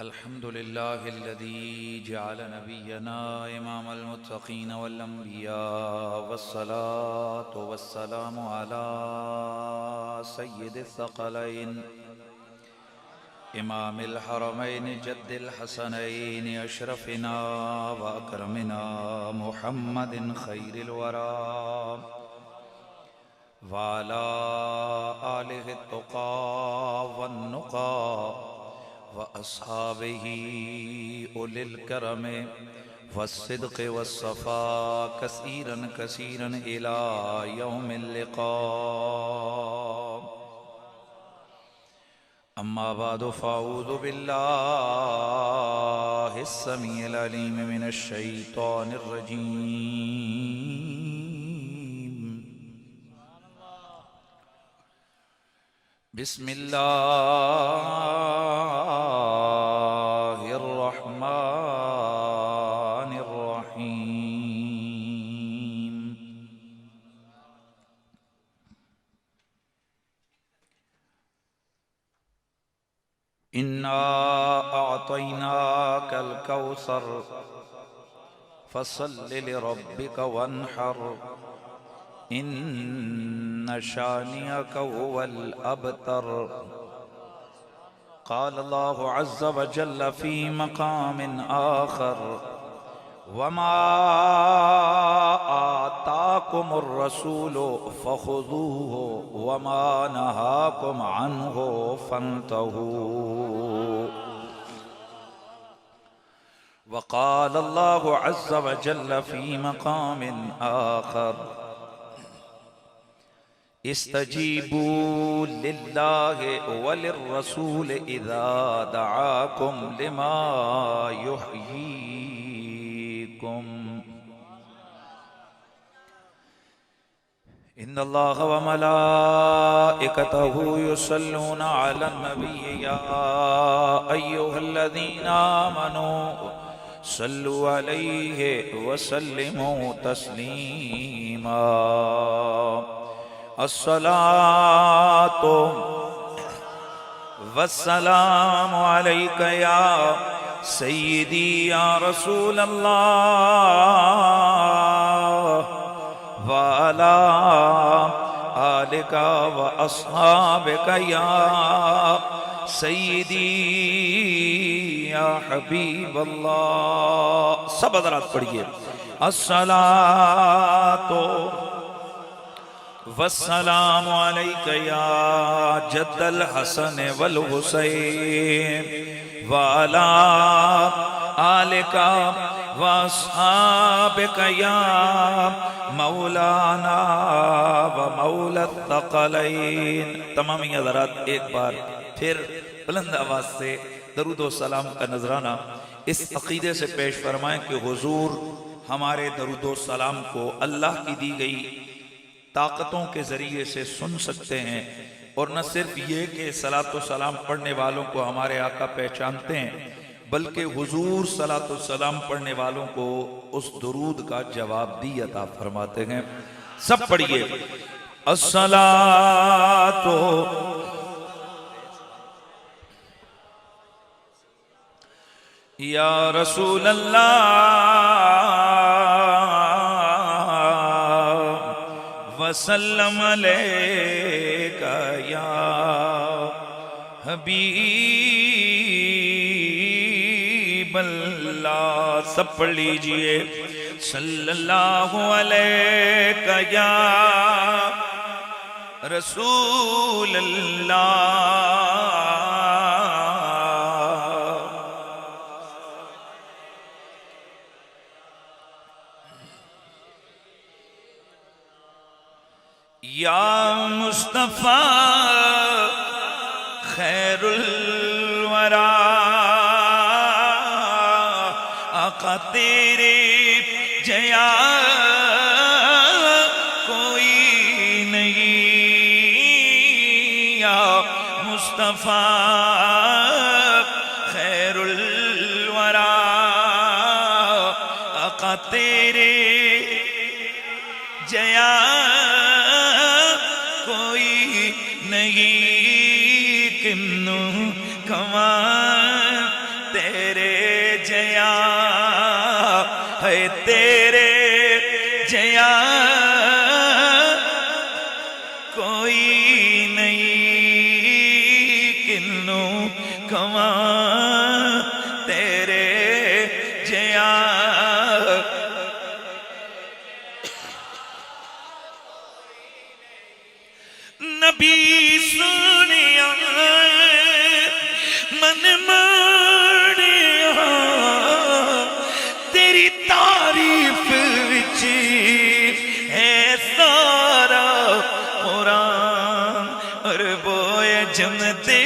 अल्हम्दुलिल्लाहिल्लज़ी जअल नबिय्यना इमामल मुत्तक़ीन वल अंबिया वस्सलातु वस्सलामु अला सय्यिदिस सकलैन इमामिल हरमैन जद्दिल हसनैन अशरफिना व अकरमिना मुहम्मदिन खैरिल वरा व अला आलिहि तुक़ा वन नुक़ा व अस्हाबिही उलिल करम वस्सिद्क़ वस्सफ़ा कसीरन कसीरन इला यौमिल लिक़ा। अम्मा बादु फ़अऊज़ु बिल्लाहिस समीइल अलीम मिनश शैतानिर रजीम। बिस्मिल्लाहिर्रहमानिर्रहीम। इन्ना अअतैनाकल कौसर फसल्लि लिरब्बिक वन्हर इन्न शानियक हुवल अबतर। क़ाल अल्लाहु अज़्ज़ व जल्ल फ़ी मक़ामिन आख़र वमा आताकुमुर रसूलु फ़ख़ुज़ूहु वमा नहाकुम अन्हु फ़न्तहू। वक़ाल अल्लाहु अज़्ज़ व जल्ल फ़ी मक़ामिन आख़र इस्तजीबू लिल्लाहि वलिर्रसूल इज़ा दआकुम लिमा युहयीकुम। इन्नल्लाह व मलाइकतहु युसल्लूना अलन नबी या अय्युहल्लज़ीना आमनू सल्लु अलैहि व सल्लिमू तस्लीमा। अस्सलातु वस्सलामु अलैका या सय्यदी या रसूल अल्लाह व अला आलिका व अस्हाबिका या सय्यदी या हबीब अल्लाह। सब हज़रात पढ़िए अस्सलातु वस्सलामु अलैका या जद्दल हसन वल हुसैन व अला आलिका व अस्हाबिका या मौलाना व मौला तक़लैन। तमाम हज़रात एक बार फिर बुलंद आवाज से दरूद व सलाम का नजराना इस अकीदे से पेश फरमाएं कि हुजूर हमारे दरूद व सलाम को अल्लाह की दी गई ताकतों के जरिए से सुन सकते हैं, और न सिर्फ ये कि सलातो सलाम पढ़ने वालों को हमारे आका पहचानते हैं, बल्कि हुजूर सलातो सलाम पढ़ने वालों को उस दुरूद का जवाब दी अता फरमाते हैं। सब पढ़िए अस्सलातो या रसूल अल्लाह वसल्लम अलैका या हबीब अल्लाह। सब पढ़ लीजिए सल्लल्लाहु अलैका या रसूल अल्लाह। या मुस्तफा खैरुल वरा आका तेरे जया कोई नहीं। या मुस्तफा खैरुल वरा आका तेरे जया कोई नहीं। किन्नू कमा है तेरे जया कोई नहीं किन्नू कमा तेरे जया नबी सुनिया मन मानिया तेरी तारीफ विच है सारा कुरान और बोय जमदे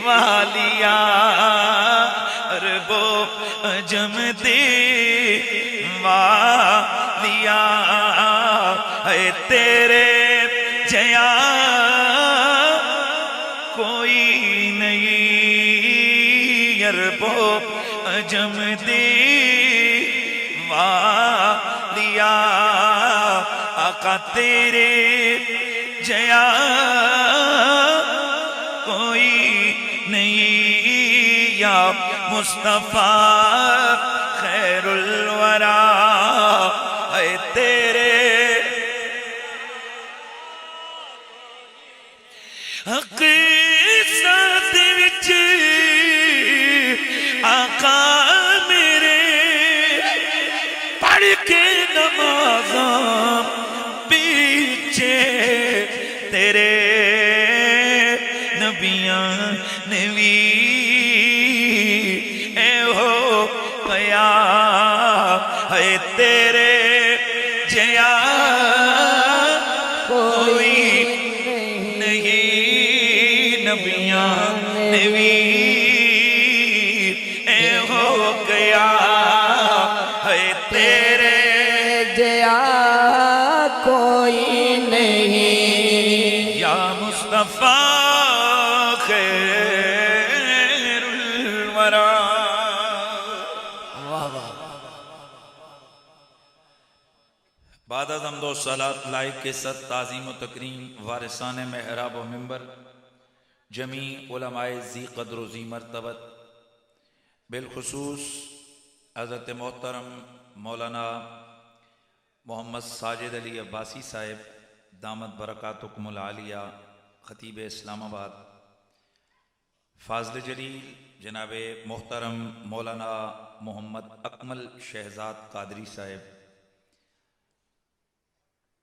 वालिया और वो जमदे वालिया है तेरे जया कोई नहीं अरबो अजम दे वालिया आका तेरे जया कोई नहीं या मुस्तफा खैरुल वरा है तेरे हक साथ विच आका मेरे पढ़ के नमाज़ां पीछे तेरे नबियां ने भी ए हो पया है तेरे जया कोई नबियां ने भी ए हो गया है तेरे जया कोई नहीं या मुस्तफा खैरुल वरा। बाद हम्दो सलात लाइक के सत ताज़ीम व तकरीम वारिसान महराब व मिंबर जमी उलमाए जी कद्र जी मरतबत बिलखुसूस हज़रत मोहतरम मौलाना मोहम्मद साजिद अली अब्बासी साहिब दामद बरकातुकुमुल आलिया खतीब इस्लामाबाद फाज़ल जलील जनाब मोहतरम मौलाना मोहम्मद अकमल शहजाद कादरी साहिब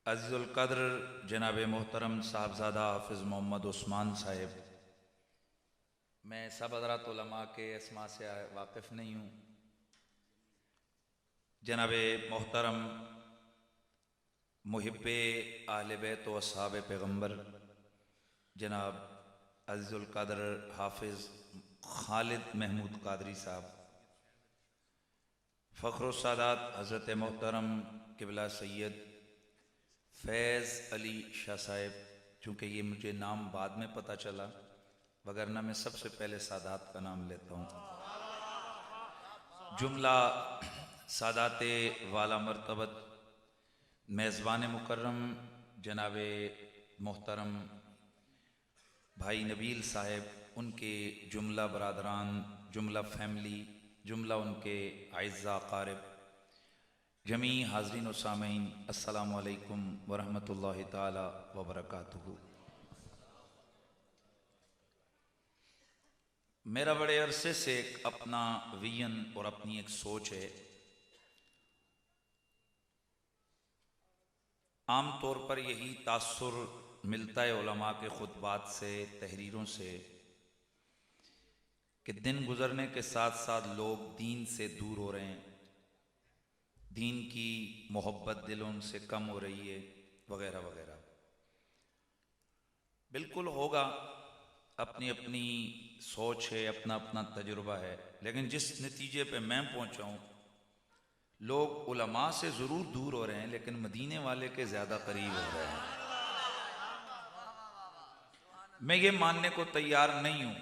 अज़ीज़ुल क़द्र जनाब मोहतरम साहबजादा हाफिज़ मोहम्मद उस्मान साहिब। मैं सब हज़रात उलमा के अस्मा से वाकिफ़ नहीं हूँ। जनाब मोहतरम मुहिब्बे आहले बैत व अस्हाबे पैगम्बर जनाब अज़ीज़ुल क़द्र हाफिज़ खालिद महमूद कादरी साहब, फ़ख्र सादात हज़रत मोहतरम क़िबला सैयद फैज़ अली शाह साहिब, चूँकि ये मुझे नाम बाद में पता चला वगरना मैं सबसे पहले सादात का नाम लेता हूँ। जुमला सादाते वाला मरतबत मेज़बान मुकर्रम जनाब मोहतरम भाई नबील साहिब, उनके जुमला बरादरान, जुमला फैमिली, जुमला उनके आइज़ा क़ारिब, जमी हाज़रीन व सामीन, अस्सलामु अलैकुम व रहमतुल्लाहि ताला व बरकातुहू। मेरा बड़े अरसे से एक अपना विजन और अपनी एक सोच है। आम तौर पर यही तासुर मिलता है उलमा के खुतबात से, तहरीरों से, कि दिन गुजरने के साथ साथ लोग दीन से दूर हो रहे हैं, दीन की मोहब्बत दिलों से कम हो रही है वगैरह वगैरह। बिल्कुल होगा, अपनी अपनी सोच है, अपना अपना तजुर्बा है, लेकिन जिस नतीजे पे मैं पहुंचा हूं, लोग उलमा से ज़रूर दूर हो रहे हैं लेकिन मदीने वाले के ज़्यादा करीब हो रहे हैं। मैं ये मानने को तैयार नहीं हूं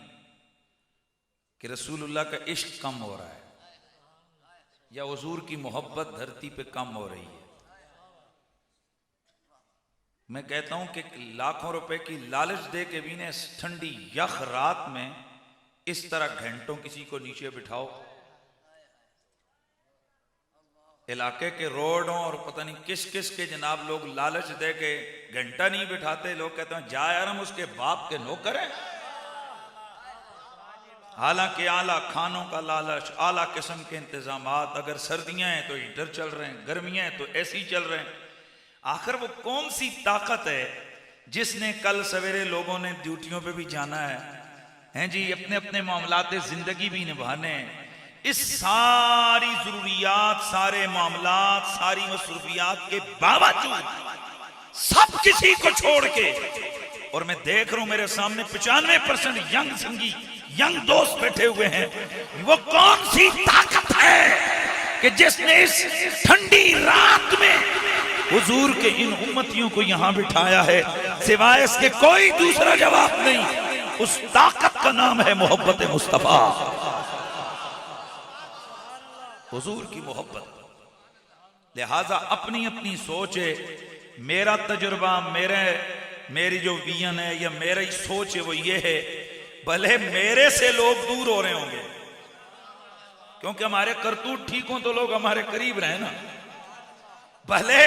कि रसूलुल्लाह का इश्क कम हो रहा है या हुजूर की मोहब्बत धरती पे कम हो रही है। मैं कहता हूं कि लाखों रुपए की लालच दे के भी ने ठंडी यख रात में इस तरह घंटों किसी को नीचे बिठाओ इलाके के रोडों और पता नहीं किस किस के जनाब लोग लालच दे के घंटा नहीं बिठाते, लोग कहते हैं जा यार हम उसके बाप के नौकर हैं। हालांकि आला खानों का लालच, आला किस्म के इंतजामात, अगर सर्दियां हैं तो हीटर चल रहे हैं, गर्मियां हैं तो एसी चल रहे हैं। आखिर वो कौन सी ताकत है जिसने कल सवेरे लोगों ने ड्यूटियों पे भी जाना है जी, अपने अपने मामलाते जिंदगी भी निभाने हैं। इस सारी जरूरियात, सारे मामलात, सारी मसरूफियात के बावजूद सब किसी को छोड़ के, और मैं देख रहा हूं मेरे सामने 95% यंग संगी, यंग दोस्त बैठे हुए हैं। वो कौन सी ताकत है कि जिसने इस ठंडी रात में हुजूर के इन उम्मतियों को यहां बिठाया है? सिवाय इसके कोई दूसरा जवाब नहीं। उस ताकत का नाम है मोहब्बत मुस्तफा, हुजूर की मोहब्बत। लिहाजा अपनी अपनी सोच है, मेरा तजुर्बा, मेरी जो विजन है या मेरी सोच है वो ये है, भले मेरे से लोग दूर हो रहे होंगे क्योंकि हमारे करतूत ठीक हो तो लोग हमारे करीब रहे ना, भले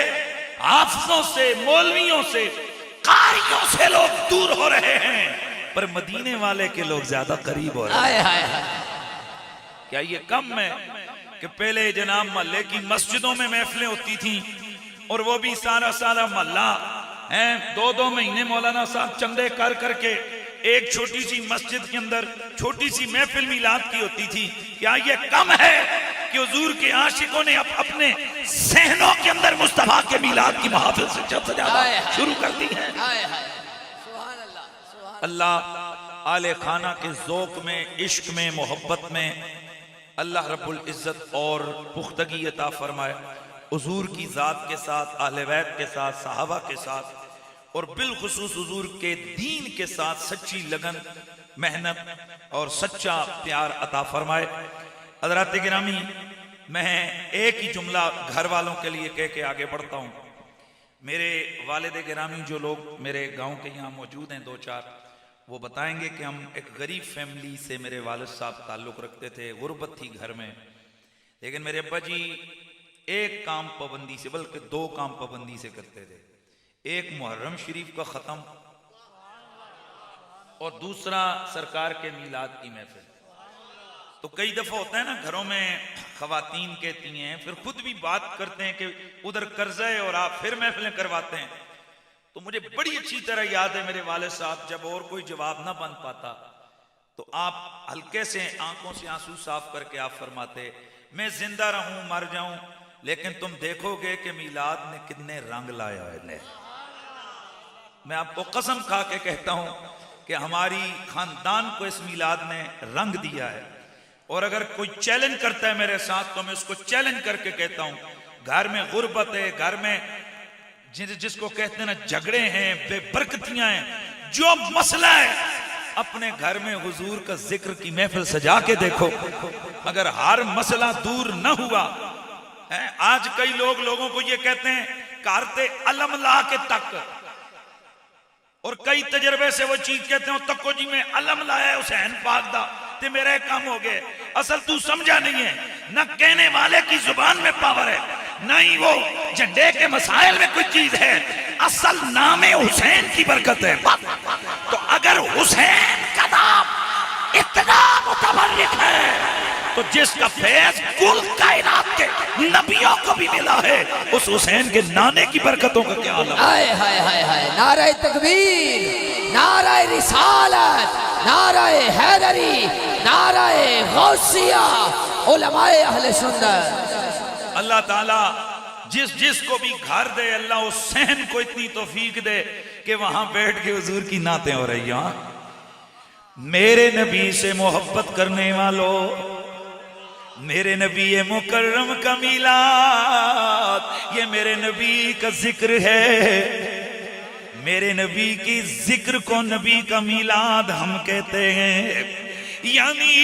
हाफिजों से, मौलवियों से, कारियों से लोग दूर हो रहे हैं, पर मदीने वाले के लोग ज्यादा करीब हो रहे हैं। क्या ये कम है कि पहले जनाब महल्ले की मस्जिदों में महफिलें होती थी और वो भी सारा सारा महल्ला है, 2-2 महीने मौलाना साहब चंदे कर करके एक छोटी सी मस्जिद के अंदर छोटी सी महफिल मिलाद की होती थी। क्या ये कम है कि हुजूर के आशिकों ने अपने सहनों के अंदर मुस्तफा के मिलाद की महफिल से सजाना शुरू कर दी है? अल्लाह आले खाना के ज़ौक़ में, इश्क में, मोहब्बत में अल्लाह रब्बुल इज़्ज़त और पुख्तगी अता फरमाए। हुजूर की ज़ात के साथ, अहले बैत के साथ, सहाबा के साथ और बिलखुसूस हुजूर के दीन के साथ सच्ची लगन, मेहनत और सच्चा प्यार अता फरमाए। हज़रात गिरामी, मैं एक ही जुमला घर वालों के लिए कह के आगे बढ़ता हूँ। मेरे वालिद गिरामी जो लोग मेरे गांव के यहाँ मौजूद हैं 2-4, वो बताएंगे कि हम एक गरीब फैमिली से मेरे वालिद साहब ताल्लुक़ रखते थे, गुर्बत थी घर में, लेकिन मेरे अब्बा जी एक काम पाबंदी से, बल्कि 2 काम पाबंदी से करते थे। एक मुहर्रम शरीफ का ख़त्म और दूसरा सरकार के मीलाद की महफिल। तो कई दफ़ा होता है ना घरों में ख़वातीन कहती हैं, फिर खुद भी बात करते हैं कि उधर कर्जा है और आप फिर महफिलें करवाते हैं। तो मुझे बड़ी अच्छी तरह याद है मेरे वाले साहब जब और कोई जवाब ना बन पाता तो आप हल्के से आंखों से आंसू साफ करके आप फरमाते, मैं जिंदा रहूं मर जाऊं लेकिन तुम देखोगे कि मीलाद ने कितने रंग लाया है। मैं आपको कसम खा के कहता हूं कि हमारी खानदान को इस मीलाद ने रंग दिया है। और अगर कोई चैलेंज करता है मेरे साथ तो मैं उसको चैलेंज करके कहता हूं, घर में गुर्बत है, घर में जिसको कहते हैं ना झगड़े हैं, बेबरकतियां हैं, जो मसला है अपने घर में हुजूर का जिक्र की महफिल सजा के देखो। अगर हर मसला दूर न हुआ है, आज कई लोगों को ये कहते हैं कारते अलम ला के तक, और कई तजर्बे से वो चीज कहते हो तको जी में अलम लाया हुसैन पाक दा ते मेरे काम हो गए। असल तू समझा नहीं है, न कहने वाले की जुबान में पावर है, न ही वो झंडे के मसाइल में कोई चीज है, असल नामे हुसैन की बरकत है। तो अगर हुसैन का नाम इतना मुतबर्रिक है तो जिसका फैज कुल कायनात के नबियों को भी मिला है, उस हुसैन के नाने की बरकतों का क्या आलम। हाय हाय हाय हाय, नारे तकबीर, नारे रिसालत, नारे हैदरी, नारे गौसिया, उलमाए अहले सुन्नत। अल्लाह ताला जिस को भी घर दे, अल्लाह उस सहन को इतनी तौफीक दे कि वहां बैठ के हुजूर की नातें हो रही हैं। मेरे नबी से मोहब्बत करने वालों, मेरे नबी मुकर्रम का मीलाद, ये मेरे नबी का जिक्र है। मेरे नबी की जिक्र को नबी का मीलाद हम कहते हैं। यानी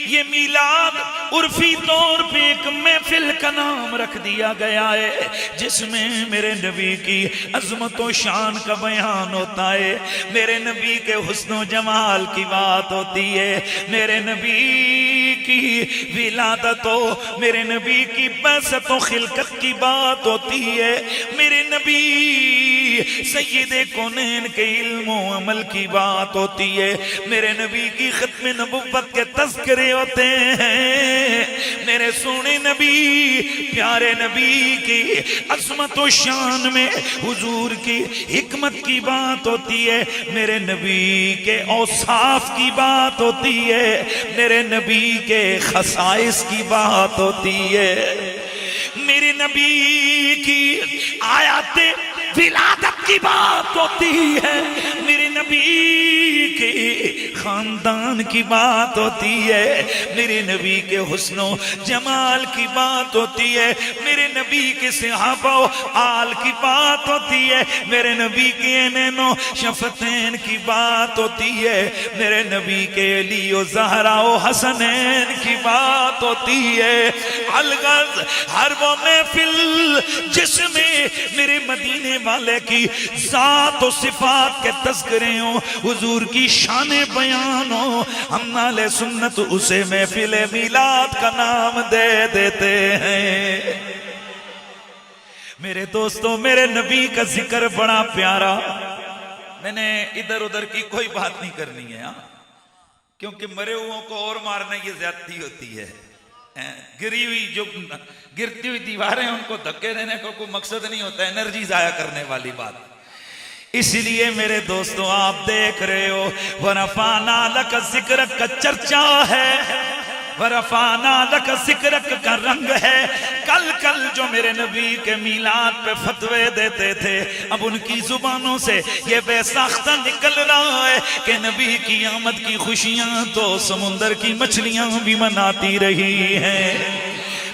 ये मीलाद उर्फी तौर पे एक महफिल का नाम रख दिया गया है जिसमें मेरे नबी की अजमत व शान का बयान होता है, मेरे नबी के हुस्न व जमाल की बात होती है, मेरे नबी की विलादत हो, मेरे नबी की बसत व खिलकत की बात होती है, मेरे नबी सय्यदे कौनैन के इल्म व अमल की बात होती है, मेरे नबी की खत्म नबुव्वत के तज़किरे होते हैं, मेरे सोने नबी प्यारे नबी की अज़मत व शान में हुजूर की हिकमत की बात होती है, मेरे नबी के औसाफ की बात होती है, मेरे नबी के खसाइस की बात होती है, मेरे नबी की आयाते विलादत की बात होती है, मेरे नबी के खानदान की बात होती है, मेरे नबी के हुस्नो जमाल की बात होती है, मेरे नबी के सहाबा आल की बात होती है, मेरे नबी के नैनो शफतैन की बात होती है, मेरे नबी के अली व ज़हरा व हसनैन की बात होती है। अलगज़ हर वो महफिल जिसमें मेरे मदीने वाले की ज़ात व सिफात के तज़किरे हो, हुजूर की शान बयान हो, हम नाले सुन्नत उसे महफिल मिलाद का नाम दे देते हैं। मेरे दोस्तों, मेरे नबी का जिक्र बड़ा प्यारा, मैंने इधर उधर की कोई बात नहीं करनी है, क्योंकि मरे हुओं को और मारना ये ज्यादती होती है। गिरी हुई जो गिरती हुई दीवारें उनको धक्के देने का कोई मकसद नहीं होता, एनर्जी जाया करने वाली बात। इसलिए मेरे दोस्तों, आप देख रहे हो वरफाना लक जिक्र का चर्चा है, वरफाना लक जिक्र का रंग है। कल कल जो मेरे नबी के मीलाद पे फतवे देते थे, अब उनकी जुबानों से ये बेसाख्ता निकल रहा है कि नबी की आमद की खुशियां तो समुंदर की मछलियां भी मनाती रही हैं।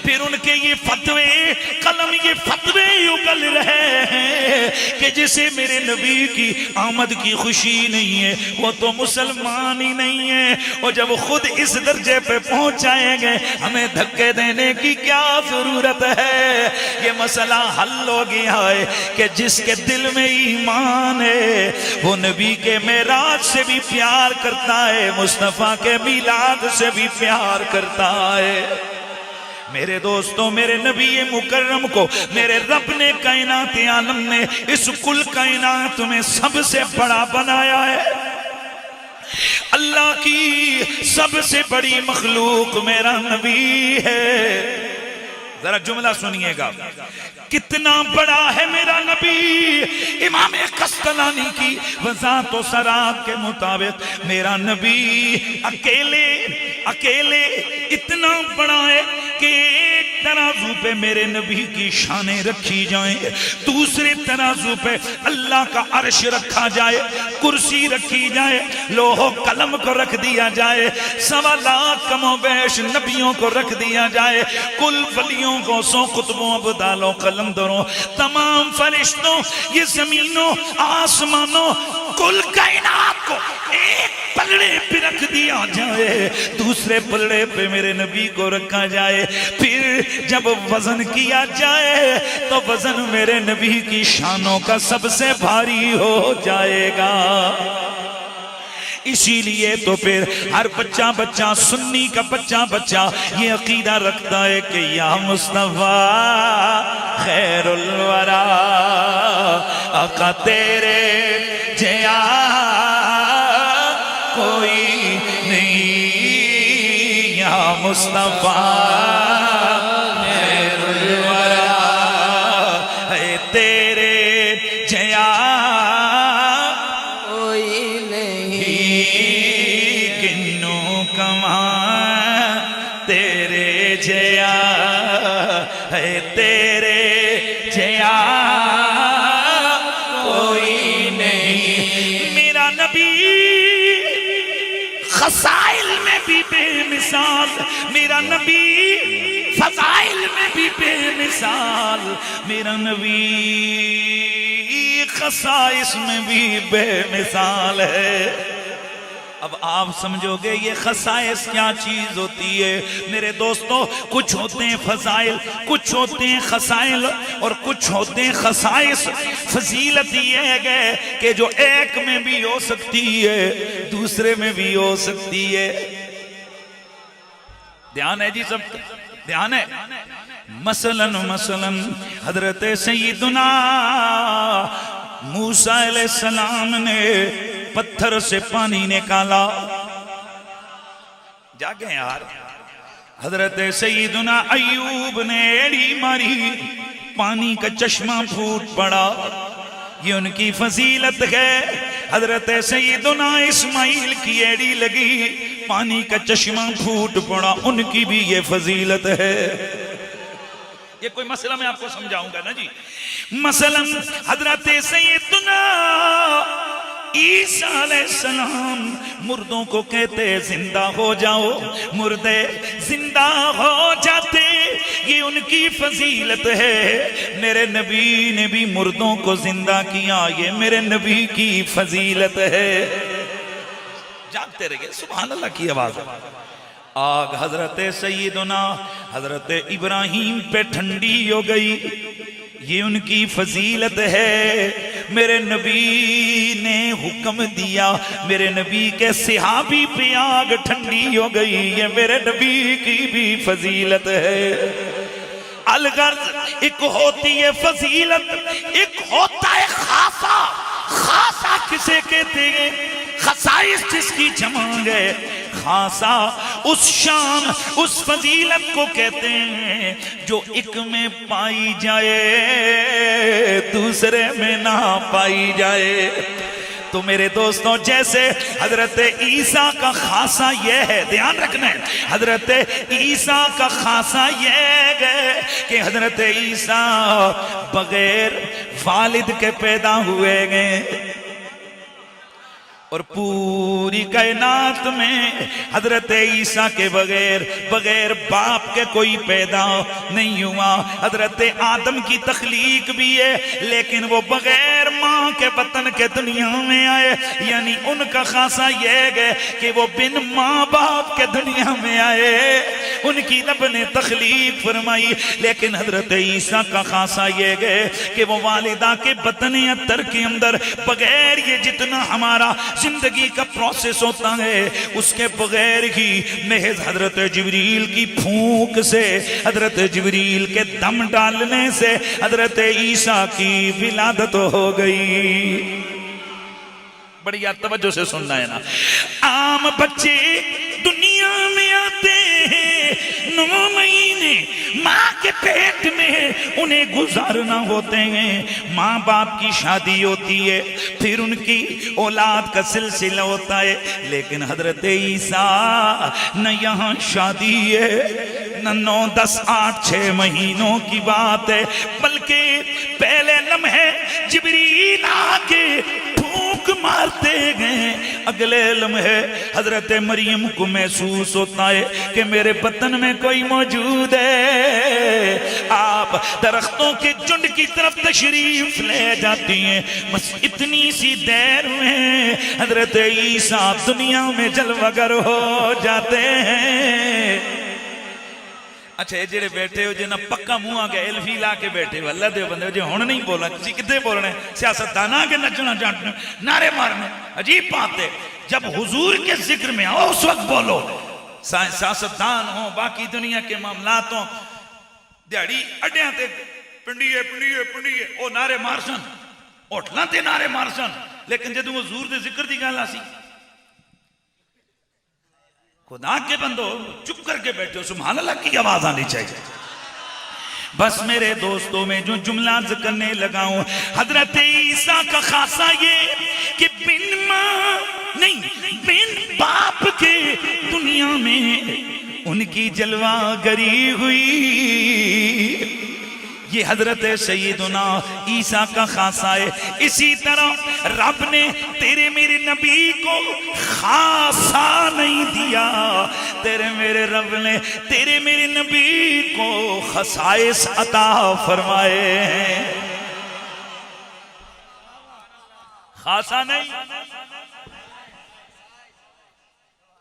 फिर उनके ये फतवे कलम, ये फतवे उगल रहे हैं कि जिसे मेरे नबी की आमद की खुशी नहीं है वो तो मुसलमान ही नहीं है। और जब खुद इस दर्जे पे पहुंच जाएंगे, हमें धक्के देने की क्या जरूरत है। ये मसला हल हो गया है कि जिसके दिल में ईमान है वो नबी के मेराज से भी प्यार करता है, मुस्तफा के मिलाद से भी प्यार करता है। मेरे दोस्तों, मेरे नबी मुकर्रम को मेरे रब ने कायनात आलम ने इस कुल कायनात में सबसे बड़ा बनाया है। अल्लाह की सबसे बड़ी मखलूक मेरा नबी है। जरा जुमला सुनिएगा, कितना बड़ा है मेरा नबी। इमाम कस्तलानी की वज़ात व सरात के मुताबिक मेरा नबी अकेले अकेले इतना बड़ा है कि एक तराजू पे मेरे नबी की शानें रखी जाएं, दूसरे तराजू पे अल्लाह का अर्श रखा जाए, कुर्सी रखी जाए, लोहो कलम को रख दिया जाए, 1.25 लाख कमोबेश नबियों को रख दिया जाए, कुल वलियों को, 100 कुतुबों, अब्दालों, कलंदरों, तमाम फरिश्तों, ये जमीनों आसमानों, कुल कायनात को एक पलड़े पे रख दिया जाए, दूसरे पलड़े पे मेरे नबी को रखा जाए। फिर जब वजन किया जाए तो वजन मेरे नबी की शानों का सबसे भारी हो जाएगा। इसीलिए तो फिर हर बच्चा बच्चा, सुन्नी का बच्चा बच्चा ये अकीदा रखता है कि या मुस्तफा खैरुल वरा, आका तेरे जया कोई नहीं, या मुस्तफा खैरुल वरा, है तेरे जया कोई नहीं, किन्नू कमा तेरे जया, है तेरे जया कोई नहीं। मेरा नबी खसाइल में भी बेमिसाल, मेरा नबी फजाइल में भी बेमिसाल, मेरा नबी खसाइस में भी बेमिसाल है। अब आप समझोगे ये खसाइस क्या चीज होती है। मेरे दोस्तों, कुछ होते हैं फजाइल, कुछ होते हैं खसाइल और कुछ होते हैं खसाइस। फजीलत ये है कि जो एक में भी हो सकती है दूसरे में भी हो सकती है। ध्यान है जी, सब ध्यान है। मसलन मसलन हजरत सैयदुना मूसा अलैहिस्सलाम ने पत्थर से पानी निकाला। जागे यार। हजरत सैयदुना अय्यूब ने एड़ी मारी, पानी का चश्मा फूट पड़ा। ये उनकी फजीलत है। हजरत सैयदुना इस्माइल की एड़ी लगी, पानी का चश्मा फूट पड़ा, उनकी भी ये फजीलत है। ये कोई मसला मैं आपको समझाऊंगा ना जी। मसलन हजरत सैयदुना ईसा अलैहिस्सलाम मुर्दों को कहते जिंदा हो जाओ, मुर्दे जिंदा हो जाते, ये उनकी फजीलत है। मेरे नबी ने भी मुर्दों को जिंदा किया, ये मेरे नबी की फजीलत है। जागते रहिए, सुभान अल्लाह की आवाज। आग हजरत सैयदना हजरत इब्राहिम पे ठंडी हो गई, ये उनकी फजीलत है। मेरे नबी ने हुक्म दिया, मेरे नबी के सहाबी पे आग ठंडी हो गई, ये मेरे नबी की भी फजीलत है। अलगर्ज एक होती है फजीलत, एक होता है खासा। खासा किसे कहते हैं? खसाइस जिसकी जमा है। खासा उस शान, उस फजीलत को कहते हैं जो एक में पाई जाए, दूसरे में ना पाई जाए। तो मेरे दोस्तों, जैसे हजरत ईसा का खासा यह है, ध्यान रखना है, हजरत ईसा का खासा यह है कि हजरत ईसा बगैर वालिद के पैदा हुए गए। और पूरी कायनात में हजरत ईसा के बगैर बाप के कोई पैदा नहीं हुआ। हजरत आदम की तख्लीक भी है, लेकिन वो बगैर माँ के बतन के दुनिया में आए। यानी उनका खासा यह है कि वो बिन माँ बाप के दुनिया में आए, उनकी रब ने तख्लीक फरमाई। लेकिन हजरत ईसा का खासा यह है कि वो वालिदा के बतन अत्तर के अंदर बगैर ये जितना हमारा जिंदगी का प्रोसेस होता है, उसके बगैर ही महज हजरत जिब्रील की फूंक से, हजरत जिब्रील के दम डालने से हजरत ईसा की विलादत हो गई। बड़ी यार तवज्जो से सुनना है ना। आम बच्चे दुनिया में आते हैं, 9 महीने माँ के पेट में उन्हें गुजारना होते हैं। माँ बाप की शादी होती है, फिर उनकी औलाद का सिलसिला होता है। लेकिन हजरत ईसा न यहाँ शादी है, न 9, 10, 8, 6 महीनों की बात है, बल्कि पहले लम्हे जिब्रील आके फूंक मारते गए, अगले लम्हे हजरत मरियम को महसूस होता है कि मेरे बतन में कोई मौजूद है। आप दरख्तों के झुंड की तरफ तशरीफ ले जाती हैं, बस इतनी सी देर में हजरत ईसा दुनिया में जलवागर हो जाते हैं। अच्छा, ये जेड़े बैठे हो जिन्हें पक्का मुंह आ गया एल्फी ला के बैठे हो, अल्लाह दे बंदे जो हुण नहीं बोलना, किसी कितने बोलने, सियासतदाना के नचना चाटने, नारे मारने, अजीब बात है। जब हुजूर के जिक्र में आओ उस वक्त बोलो। सियासतदान हो, बाकी दुनिया के मामलात हो, दिहाड़ी अड्डियां ते पिंडीए पिंडीए पिंडीए ओ नारे मारसन, होटलां ते नारे मारसन, लेकिन जदों हुजूर दे जिक्र दी गल आसी, खुदा के बंदो चुप करके बैठे हो, सुभान अल्लाह की आवाज आनी चाहिए। बस मेरे दोस्तों, में जो जुमला करने लगा हूं, हजरत ईसा का खासा ये कि बिन मां नहीं, बिन बाप के दुनिया में उनकी जलवागरी हुई। ये हजरत सैयदना ईसा का खासा है। इसी तरह रब ने तेरे मेरे नबी को खासा नहीं दिया, तेरे मेरे रब ने तेरे मेरे नबी को खसाइस अता फरमाए हैं। खासा नहीं।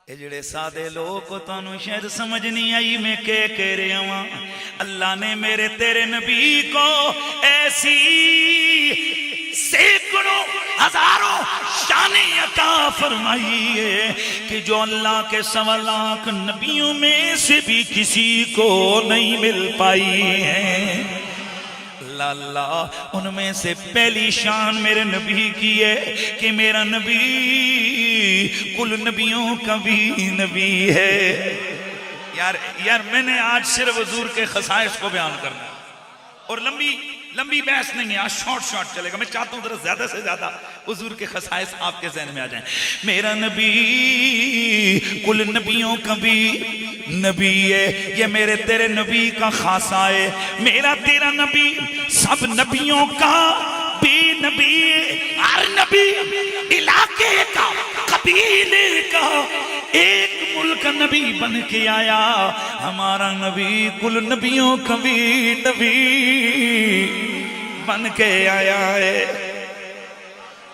ये जेड़े सादे लोग को तानू शायद समझ नहीं आई मैं क्या कह रहा हूं। अल्लाह ने मेरे तेरे नबी को ऐसी सैकड़ों हजारों शाने अता फरमाई है कि जो अल्लाह के 1.25 लाख नबियों में से भी किसी को नहीं मिल पाई है। अल्लाह उनमें से पहली शान मेरे नबी की है कि मेरा नबी कुल नबियों का भी नबी है। यार मैंने आज सिर्फ हुजूर के खसाइस को बयान करना और लंबी बहस नहीं है, आज शॉर्ट चलेगा। मैं चाहता हूँ ज्यादा से ज्यादा हुजूर के खसाइस आपके ज़हन में आ जाएं। मेरा नबी कुल नबियों का भी नबी है, ये मेरे तेरे नबी का खासा है। मेरा तेरा नबी सब नबियों का भी नबी है। हर नबी इलाके का, कबीले का, एक मुल्क नबी बन के आया। हमारा नबी कुल नबियों का भी नबी बन के आया है।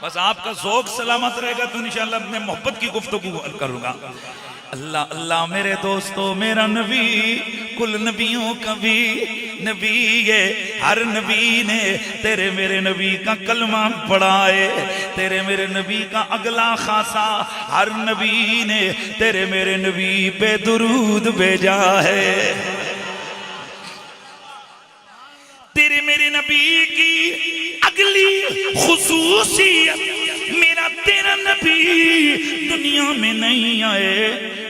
बस आपका ज़ौक़ सलामत रहेगा तो इंशाअल्लाह मैं मोहब्बत की गुफ्तगू करूंगा। अल्लाह अल्लाह मेरे दोस्तों, मेरा नबी कुल नबियों का भी नबी है। हर नबी ने तेरे मेरे नबी का कलमा पढ़ा है। तेरे मेरे नबी का अगला खासा हर नबी ने तेरे मेरे नबी पे दुरूद भेजा है। तेरे मेरे नबी की अगली खुसूसियत, मेरा तेरा नबी दुनिया में नहीं आए,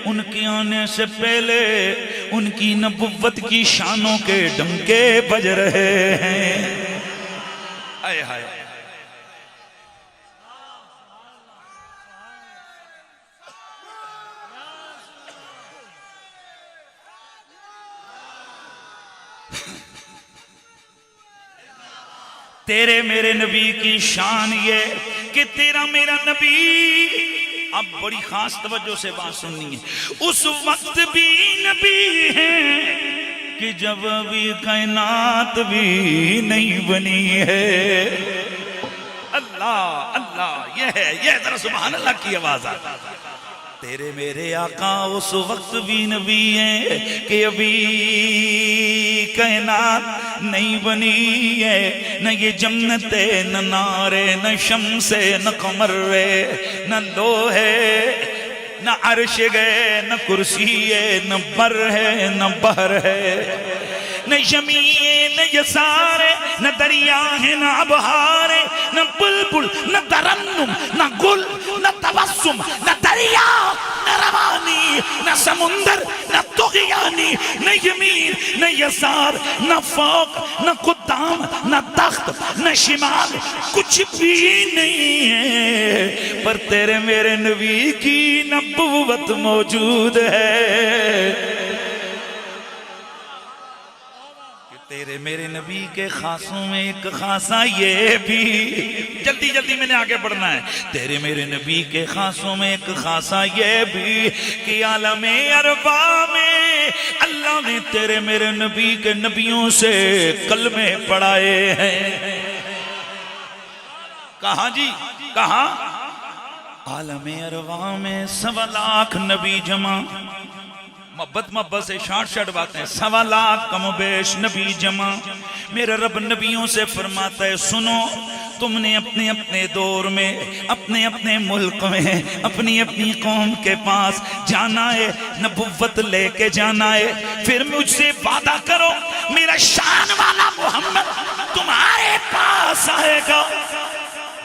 उनके आने से पहले उनकी नबुव्वत की शानों के डंके बज रहे हैं। आए हाय तेरे मेरे नबी की शान ये कि तेरा मेरा नबी, अब बड़ी खास तवज्जो से बात सुननी है, उस वक्त भी नबी है कि जब भी कायनात भी नहीं बनी है। अल्लाह अल्लाह, ये जरा सुभान अल्लाह की आवाज आ। तेरे मेरे आका उस वक्त भी नबी है कि अभी कायनात नहीं बनी है। न ये जन्नत है, न नारे, न शम्से, न कमर है, न लोहे, न अर्श गए, न कुर्सी है, न बर है, न बहर है, न जमीन, न यसार है, न दरिया है, न अबहार है, न बुलबुल, न तरन्नुम, न गुल, न तबस्सुम, न दरिया, न रवानी, न समुंदर, न तुग़यानी, न यमीन, न यसार, न फौक, न कुद्दाम, न तख्त, न शिमाल, कुछ भी नहीं है, पर तेरे मेरे नबी की नबुव्वत मौजूद है। तेरे मेरे नबी के खासों में एक खासा ये भी, जल्दी जल्दी मैंने आगे बढ़ना है। तेरे मेरे नबी के खासों में एक खासा ये भी कि आलमे अरबा में अल्लाह ने तेरे मेरे नबी के नबियों से कलमे पढ़ाए हैं। कहाँ जी, कहाँ? आलमे अरबा में 1.25 लाख नबी जमा। मोहब्बत से शॉर्ट बातें, 1.25 लाख कमोबेश नबी जमा। मेरा रब नबियों से फरमाता है, सुनो, तुमने अपने अपने दौर में, अपने अपने मुल्क में, अपनी अपनी कौम के पास जाना है, नबुव्वत लेके जाना है। फिर मुझसे वादा करो, मेरा शान वाला मोहम्मद तुम्हारे पास आएगा।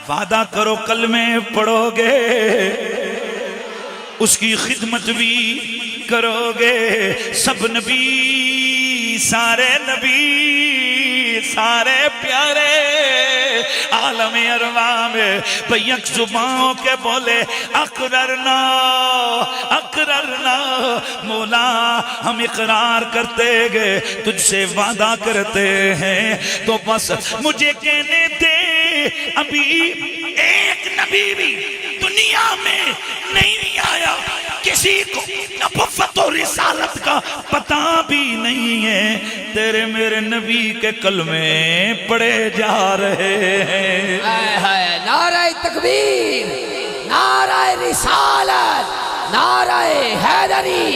वादा करो, कलमे पढ़ोगे, उसकी खिदमत भी करोगे। सब नबी, सारे नबी, सारे प्यारे आलम अरवा में बैक जुबान के बोले अकररना अकररना, मौला हम इकरार करते गए, तुझसे वादा करते हैं, तो बस मुझे कहने दे, अभी एक नबी भी दुनिया में नहीं आया, किसी को नबुव्वत और रिसालत का पता भी नहीं है। तेरे मेरे नबी के कलमे पढ़े जा रहे हैं। नारे तकबीर, नारे रिसालत, नारे हैदरी,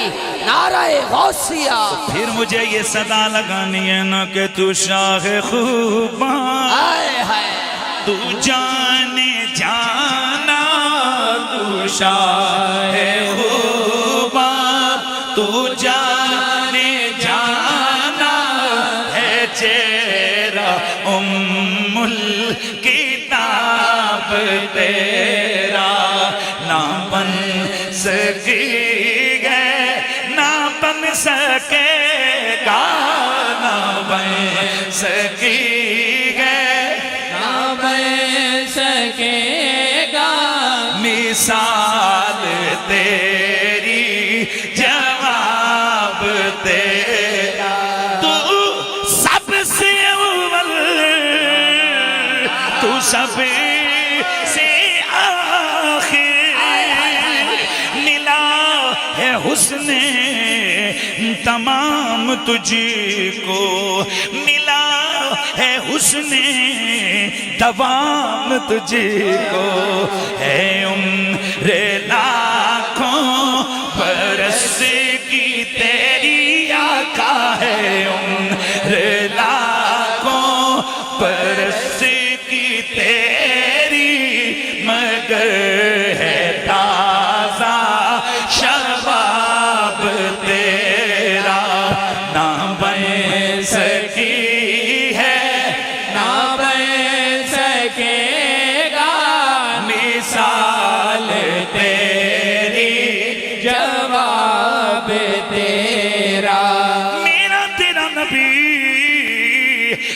नारे गौसिया। फिर मुझे ये सदा लगानी है ना कि तू शाह खूबा, तू जाने जा शाहे खूबा तू जाने जाना है चेहरा उम्मुल किताब तेरा ना बन सकी है ना बन सकेगा ना बन सकी है ना बन सकेगा मिसाल तेरी जवाब तेरा तू सबसे अव्वल तू सबसे आखिर मिला है हुस्ने तमाम तुझको मिला है हुस्ने तमाम तुझको है उम्र लाखों बरस की तेरी आका है उम्र लाखों बरस की तेरी मगर है ताज़ा शबाब तेरा ना बन सकी है ना बन सकेगा मिसाल तेरी जवाब तेरा। मेरा तेरा नबी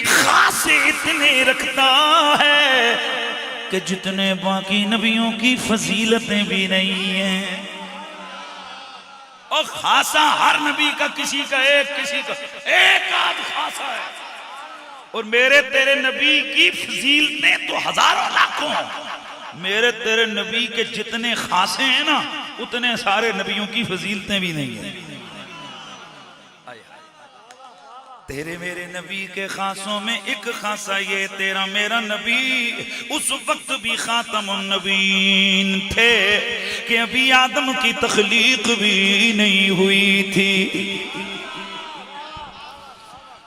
खासे इतने रखता है कि जितने बाकी नबियों की फजीलतें भी नहीं हैं। और खासा हर नबी का किसी का एक आध खासा है। और मेरे तेरे नबी की फजीलतें तो हजारों लाखों। मेरे तेरे नबी के जितने खासे हैं ना उतने सारे नबियों की फजीलतें भी नहीं है। तेरे मेरे नबी के खासों में एक खासा ये तेरा मेरा नबी उस वक्त भी खातमुन नबीन थे कि अभी आदम की तख्लीक भी नहीं हुई थी।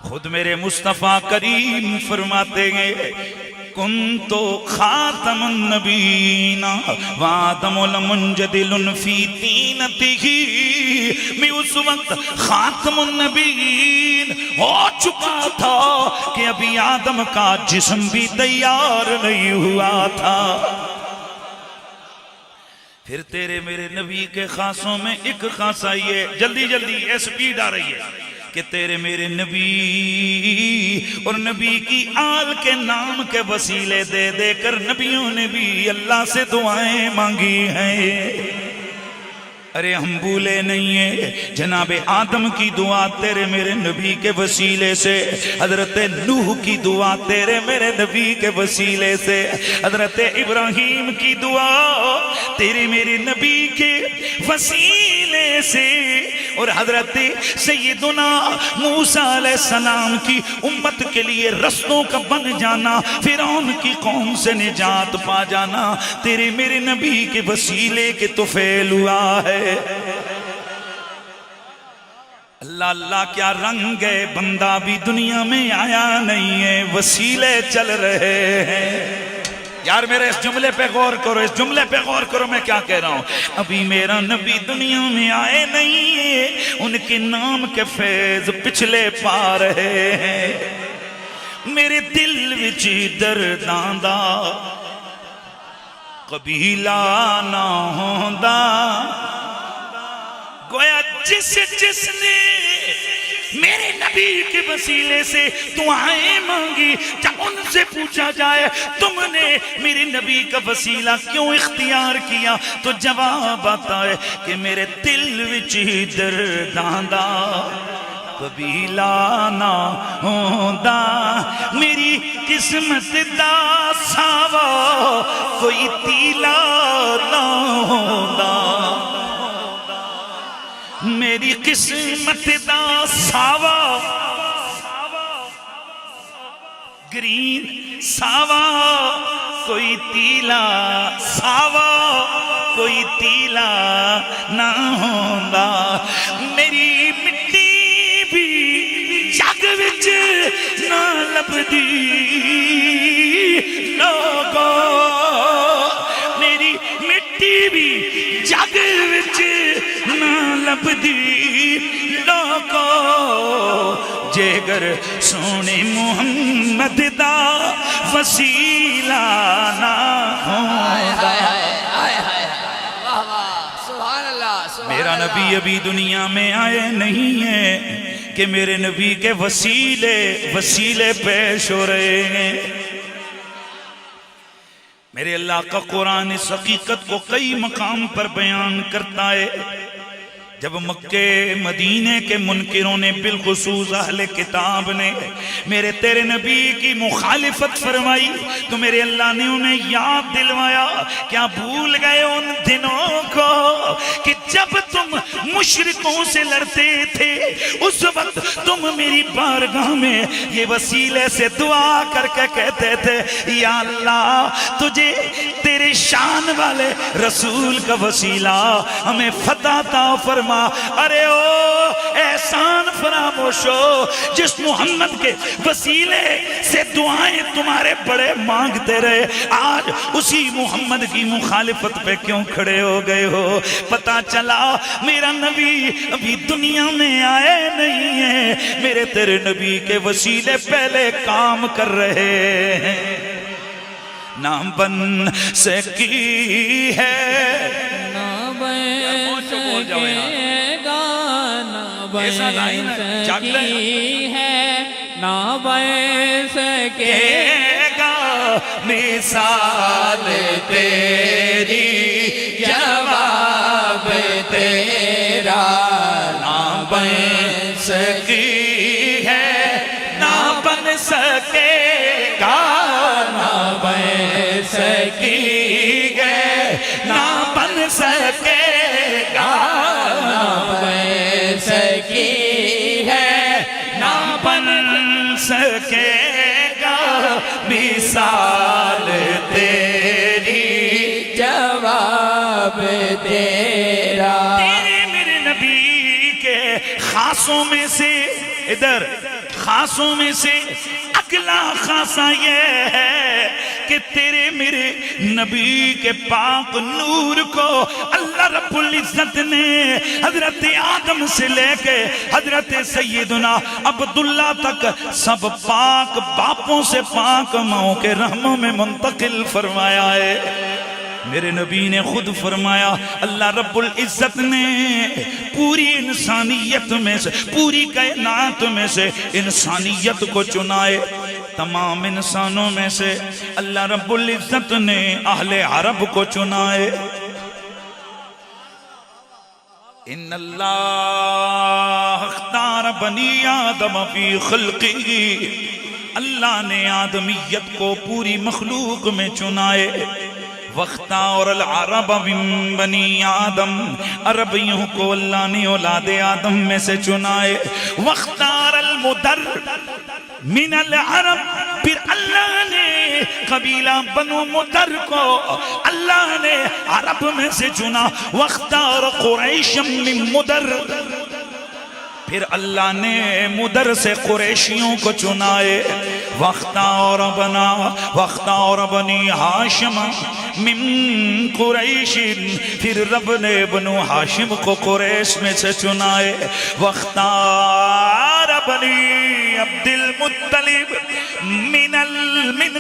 खुद मेरे मुस्तफा करीम फरमाते हैं कुन तो खातमुन नबीना वादमुल मुंजदिलुन फी तीनतिही। मैं उस वक्त खातमुन नबीन हो चुका था कि अभी आदम का जिस्म भी तैयार नहीं हुआ था। फिर तेरे मेरे नबी के खासों में एक खासा ये जल्दी जल्दी स्पीड आ रही है कि तेरे मेरे नबी और नबी की आल के नाम के वसीले दे देकर नबियों ने भी अल्लाह से दुआएं मांगी हैं। अरे हम भूले नहीं है जनाबे आदम की दुआ तेरे मेरे नबी के वसीले से, हजरत नूह की दुआ तेरे मेरे नबी के वसीले से, हजरत इब्राहीम की दुआ तेरे मेरे नबी के वसीले से, और हजरत सैयदुना मूसा अलैहिस्सलाम की उम्मत के लिए रस्तों का बन जाना, फिरौन की कौम से निजात पा जाना तेरे मेरे नबी के वसीले के तो फेल हुआ है। अल्लाह अल्लाह क्या रंग है, बंदा भी दुनिया में आया नहीं है, वसीले चल रहे हैं। यार मेरे इस जुमले पे गौर करो, इस जुमले पे गौर करो, मैं क्या कह रहा हूं। अभी मेरा नबी दुनिया में आए नहीं है, उनके नाम के फैज पिछले पा रहे हैं। मेरे दिल विच दर्दां दा कबीला ना होंदा, गोया जिसने मेरे नबी के वसीले से दुआएं मांगी, जब उनसे पूछा जाए तुमने मेरे नबी का वसीला क्यों इख्तियार किया, तो जवाब आता है कि मेरे दिल विच दर्दां दा कबीला ना होंदा, मेरी किस्मत दा सावा कोई तीला ना होंदा, मेरी किस्मत दा सावा ग्रीन सावा कोई तीला, सावा कोई तीला ना होंदा, मेरी मिट्टी भी जग विच ना लभदी लोगो, मेरी मिट्टी भी अबदी लोको जेगर सोने मुहम्मद दा वसीला ना होंदा। मेरा नबी अभी दुनिया में आए नहीं है कि मेरे नबी के वसीले वसीले पेश हो रहे हैं। मेरे अल्लाह का कुरान इस हकीकत को कई मकाम पर बयान करता है। जब मक्के मदीने के मुनकिरों ने बिलखुसूस अहले किताब ने मेरे तेरे नबी की मुखालिफत फरमाई तो मेरे अल्लाह ने उन्हें याद दिलवाया। क्या भूल गए उन दिनों को कि जब तुम मुशरिकों से लड़ते थे, उस वक्त तुम मेरी बारगाह में ये वसीले से दुआ करके कहते थे, या अल्लाह तुझे तेरे शान वाले रसूल का वसीला हमें फतह ता फरमा। अरे ओ एहसान फरामोशो, जिस मोहम्मद के वसीले से दुआएं तुम्हारे बड़े मांगते रहे, आज उसी मोहम्मद की मुखालिफत पे क्यों खड़े हो गए हो? पता चला मेरा नबी अभी दुनिया में आए नहीं है, मेरे तेरे नबी के वसीले पहले काम कर रहे हैं। नाम बन सकी है ना बन सकेगा, ना बन सकी है, ना बन सकेगा मिसाल तेरी जवाब तेरा। ना बन सकी है, ना बन सकेगा, ना बन सकी है, ना बन सकेगा, ना बन सकी है, ना बन सकेगा मिसाल तेरी जवाब तेरा। तेरे मेरे नबी के खासों में से, इधर खासों में से अगला खासा ये है कि तेरे मेरे नबी के पाक नूर को अल्लाह रब्बुल इज्जत ने हजरत आदम से लेके हजरत सैयदना अब्दुल्ला तक सब पाक बापों से पाक माओं के रहमों में मुंतकिल फरमाया है। मेरे नबी ने खुद फरमाया, अल्लाह रब्बुल इज्जत ने पूरी इंसानियत में से, पूरी कायनात में से इंसानियत को चुनाए। तमाम इंसानों में से अल्लाह रब्बुल इज्जत ने अहले अरब को चुनाए। इन्नल्लाह अख्तार बनी आदम फी खल्क़ी, अल्लाह ने आदमियत को पूरी मखलूक में चुनाए। वख्तार अल अरब मिन बनी आदम, अरबियों को अल्लाह ने औलादे आदम में से चुनाए। वख्तार अल मुदर मिन अल अरब, फिर अल्लाह ने कबीला बनु मुदर को अल्लाह ने अरब में से चुना। वख्तार कुरैश मिन मुदर, फिर अल्लाह ने मुदर से कुरैशियों को चुनाए। वख्तार बनी हाशिम मिन कुरैशिन, फिर रब ने बनु हाशिम को कुरैश में से चुनाए। वख्तार बनी अब्दुल मुत्तलिब मिन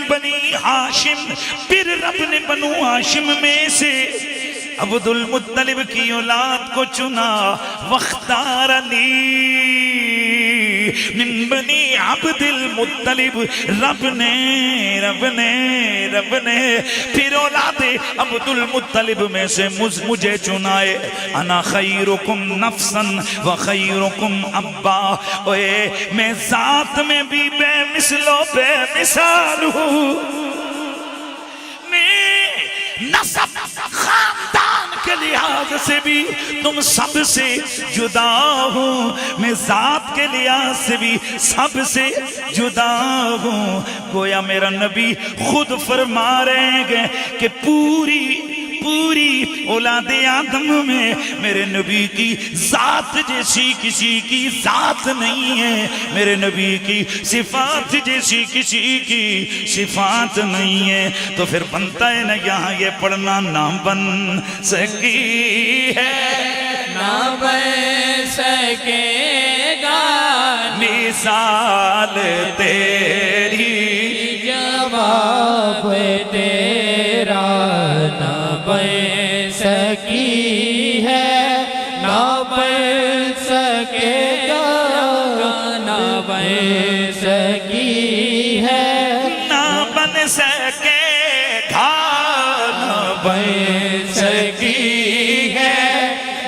बनी हाशिम, फिर रब ने बनु हाशिम में से अब्दुल मुत्तलिब की औलाद को चुना। वख्तारनी मिन बनी अब्दुल मुत्तलिब, रब ने फिर औलादे अब्दुल मुत्तलिब में से मुझे चुनाए। अना खैरुकुम नफ्सन व खैरुकुम अब्बा, ओए मैं जात में भी बेमिसलो बेमिसाल हूँ, मैं नसब खानदान के लिहाज से भी तुम सबसे जुदा हो, मैं जात के लिहाज से भी सबसे जुदा हूँ। गोया मेरा नबी खुद फरमा रहे हैं कि पूरी औलादे आदम में मेरे नबी की जात जैसी किसी की जात नहीं है, मेरे नबी की सिफात जैसी किसी की सिफात नहीं है। तो फिर बनता है ना यहाँ ये पढ़ना, ना बन सकी है, ना ना बन सकेगा मिसाल तेरी जवाब तेरा ना बन सकी है ना बन सकेगा ना बन सकी है ना बन सकेगा ना बन सकी है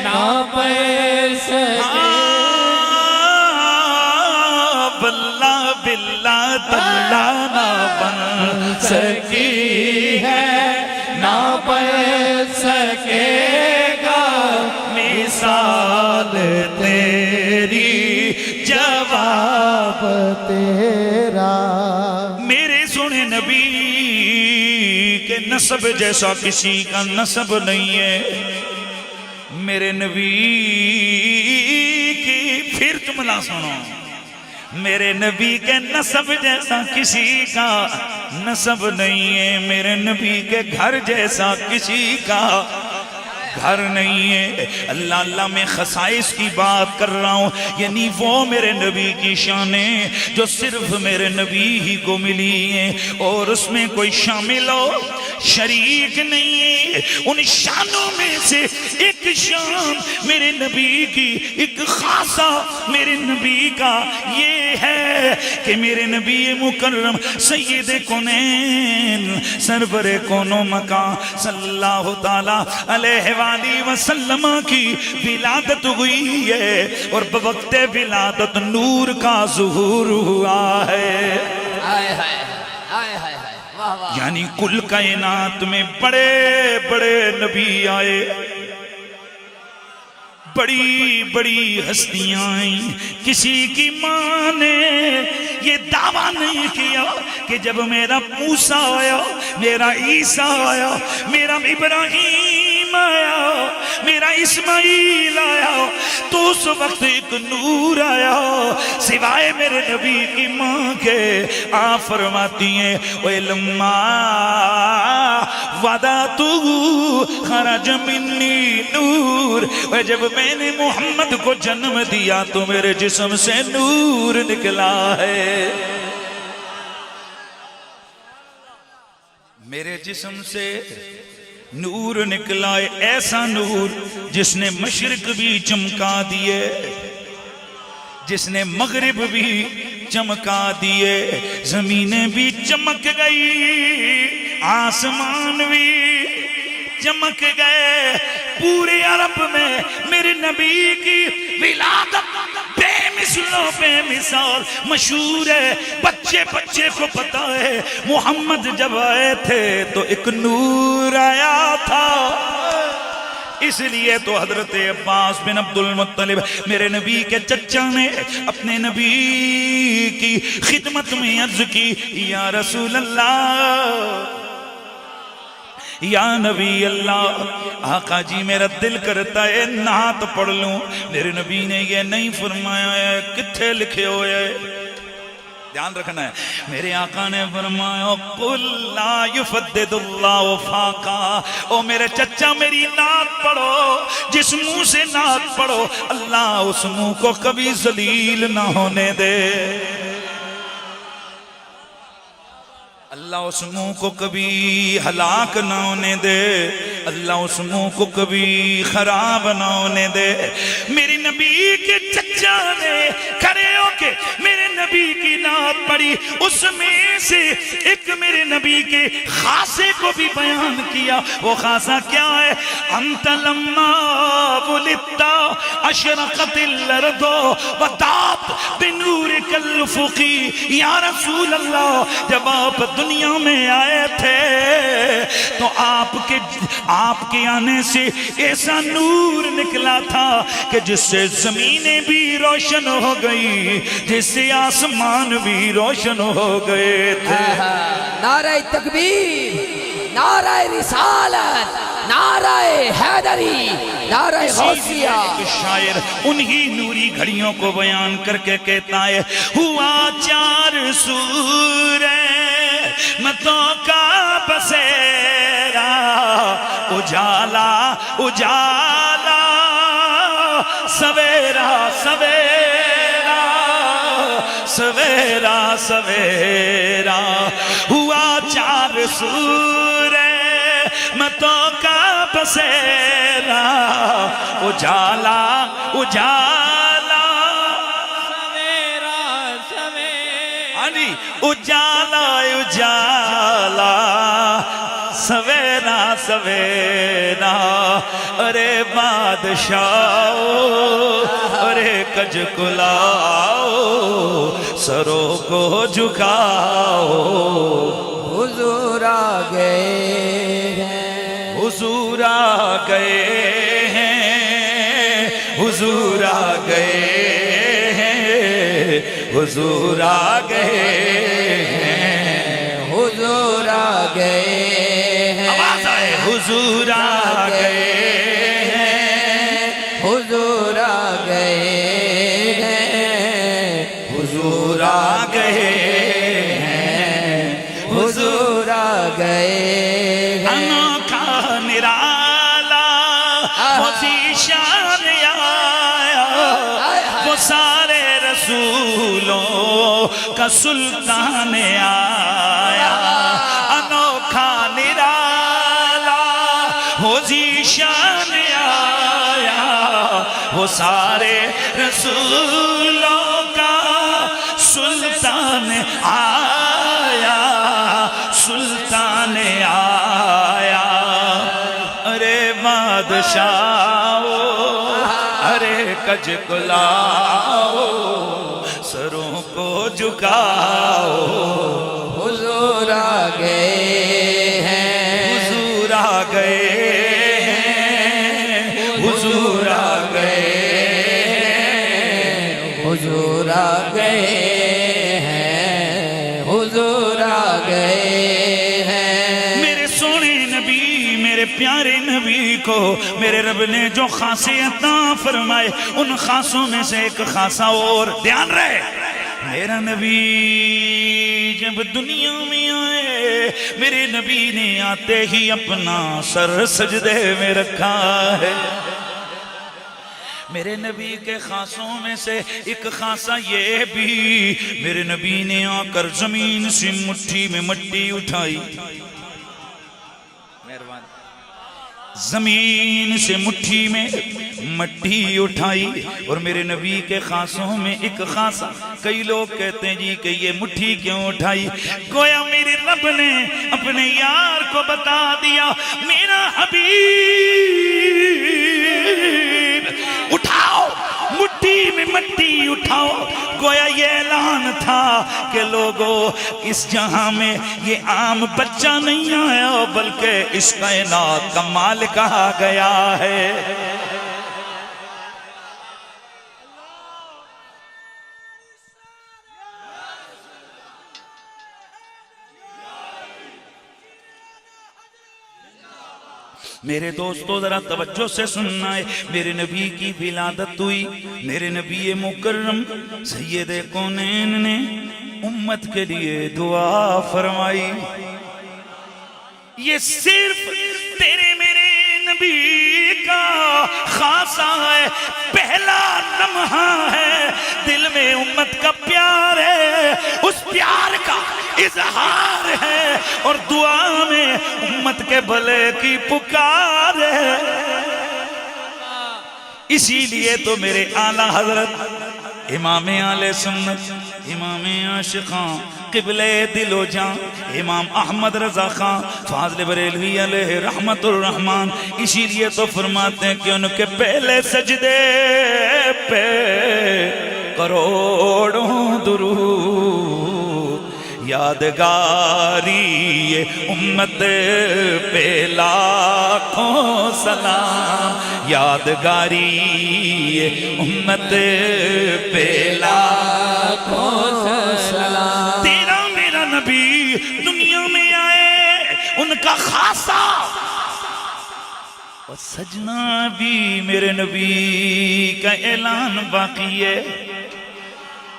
ना बन सके बल्ला बिल्ला तल्ला ना बन सकी है ना बन सकेगा मिसाल तेरी जवाब तेरा। मेरे सुने नबी के नसब जैसा किसी का नसब नहीं है। मेरे नबी की फिर जुमला सुनो, मेरे नबी के नसब जैसा किसी का नसब नहीं है। मेरे नबी के घर जैसा किसी का घर नहीं है। अल्लाह अल्लाह में खसाइस की बात कर रहा हूँ, यानी वो मेरे नबी की शानें जो सिर्फ मेरे नबी ही को मिली हैं और उसमें कोई शामिल हो शरीक नहीं है। उन शानों में से एक शान मेरे नबी की, एक खासा मेरे नबी का ये है कि मेरे नबी मुकर्रम सैयद कौनैन सरवरे कोनो मकान सल्लल्लाहु ताला अलैहि वसल्लम की विलादत हुई है और बवक्ते विलादत नूर का ज़ुहूर हुआ है। यानी कुल कायनात में बड़े बड़े नबी आए, बड़ी बड़ी हस्तियां आई। किसी की मां ने ये दावा नहीं किया कि जब मेरा मूसा आया, मेरा ईसा आया, मेरा इब्राहीम आया, मेरा इस्माइल आया, तो उस वक्त एक नूर आया सिवाय मेरे नबी की मां के। आप फरमाती हैं ओए लम्मा वादा तू खरज मिन्नी नूर, और जब मैंने मोहम्मद को जन्म दिया तो मेरे जिस्म से नूर निकला है। मेरे जिस्म से नूर निकला है, ऐसा नूर जिसने मशरिक भी चमका दिए, जिसने मगरिब भी चमका दिए, जमीनें भी चमक गई, आसमान भी चमक गए। पूरे अरब में मेरे नबी की विलादत बेमिसलो बेमिसाल मशहूर है। बच्चे बच्चे को पता है मोहम्मद जब आए थे तो एक नूर आया था। इसलिए तो हजरत अब्बास बिन अब्दुल मुत्तलिब मेरे नबी के चचा ने अपने नबी की खिदमत में अर्ज की, या रसूल अल्लाह, या नबी अल्लाह, आका जी मेरा दिल करता है नात पढ़ लूं। मेरे नबी ने ये नहीं फरमाया है, किथे लिखे हुए है, ध्यान रखना है। मेरे आका ने फरमाया कुल ला युफद्दिदुल्लाहु फाका, ओ मेरे चचा मेरी नात पढ़ो, जिस मुंह से नात पढ़ो अल्लाह उस मुंह को कभी जलील ना होने दे, अल्लाह उस मुंह को कभी हलाक ना होने दे, अल्लाह उस मुंह को कभी खराब ना होने दे। मेरे नबी के चचा ने खड़े होके मेरे नबी की नात पढ़ी, उसमें से एक मेरे नबी के खासे को भी बयान किया। वो खासा क्या है? अंत लम्मा वुलिद्ता अशरक़तिल अर्दु वदात बिनूरिकल उफ़ुक़ी, या रसूल अल्लाह जब आप दुनिया में आए थे तो आपके आने से ऐसा नूर निकला था कि जिससे जमीनें भी रोशन हो गई, जिससे आसमान भी रोशन हो गए थे। नारे तकबीर, नारे रिसालत, नारे हैदरी, नारे गौसिया। शायर उन्हीं नूरी घड़ियों को बयान करके कहता है, हुआ 4 सूरज मतों का बसेरा, उजाला उजाला सवेरा सवेरा सवेरा सवेरा हुआ चार सूरे मैं तो का बसेरा उजाला उजाला सवेरा सवेरा हानी उजाला उजाला सवेरा सवेरा अरे बादशाह अरे कज कुलाओ सरों को झुकाओ हुजूर आ गए हैं हुजूर आ गए हैं हुजूर आ गए हैं हुजूर आ गए हैं हुजूर आ गए हैं आवाज आए हुजूर आ गए हैं हुजूर आ गए हैं हुजूर आ गए हैं हुजूर आ गए हैं अनोखा निराला वो ज़ीशान आया वो सारे रसूलों का सुल्तान आया अनोखा निराला वो ज़ीशान आया वो सारे रसूलों का सुल्तान आया सुल्तान आया अरे बादशाह अरे कज कुलाओ सरों को झुकाओ हुजूर आ गए हैं हुजूर आ गए हैं हुजूर आ गए हुजूर आ गए हैं हुजूर आ गए हैं मेरे सोने नबी मेरे प्यारे नबी को मेरे रब ने जो खासे अता फरमाए उन खासों में से एक खासा और ध्यान रहे मेरा नबी जब दुनिया में आए मेरे नबी ने आते ही अपना सर सजदे में रखा है मेरे नबी के खासों में से एक खासा ये भी मेरे नबी ने आकर जमीन से मुट्ठी में मिट्टी उठाई जमीन से मुट्ठी में मिट्टी उठाई और मेरे नबी के खासों में एक खासा कई लोग कहते हैं जी कि ये मुट्ठी क्यों उठाई गोया मेरे रब ने अपने यार को बता दिया मेरा हबीब उठाओ मुट्ठी में मिट्टी उठाओ गोया ये ऐलान था कि लोगों इस जहां में ये आम बच्चा नहीं आया बल्कि इस कायनात का माल कहा गया है मेरे दोस्तों जरा तवज्जो से सुनना है मेरे नबी की विलादत हुई मेरे नबी मुकर्रम सैयदे कौनैन ने उम्मत के लिए दुआ फरमाई ये सिर्फ तेरे मेरे नबी का खासा है पहला लम्हा है दिल में उम्मत का प्यार है उस प्यार का इजहार है और दुआ में उम्मत के भले की पुकार है इसीलिए तो मेरे आला हजरत इमाम आले सुन्नत इमाम आशिकां क़िबले दिलो जान इमाम अहमद रजा खां फाज़िल बरेलवी अलैहि रहमतुर रहमान इसीलिए तो फरमाते हैं कि उनके पहले सजदे पे करोड़ों दुरूद यादगारी ये उम्मत पे लाखों सलाम यादगारी ये उम्मत पे लाखों सलाम तेरा मेरा नबी दुनिया में आए उनका खासा और सजना भी मेरे नबी का ऐलान बाकी है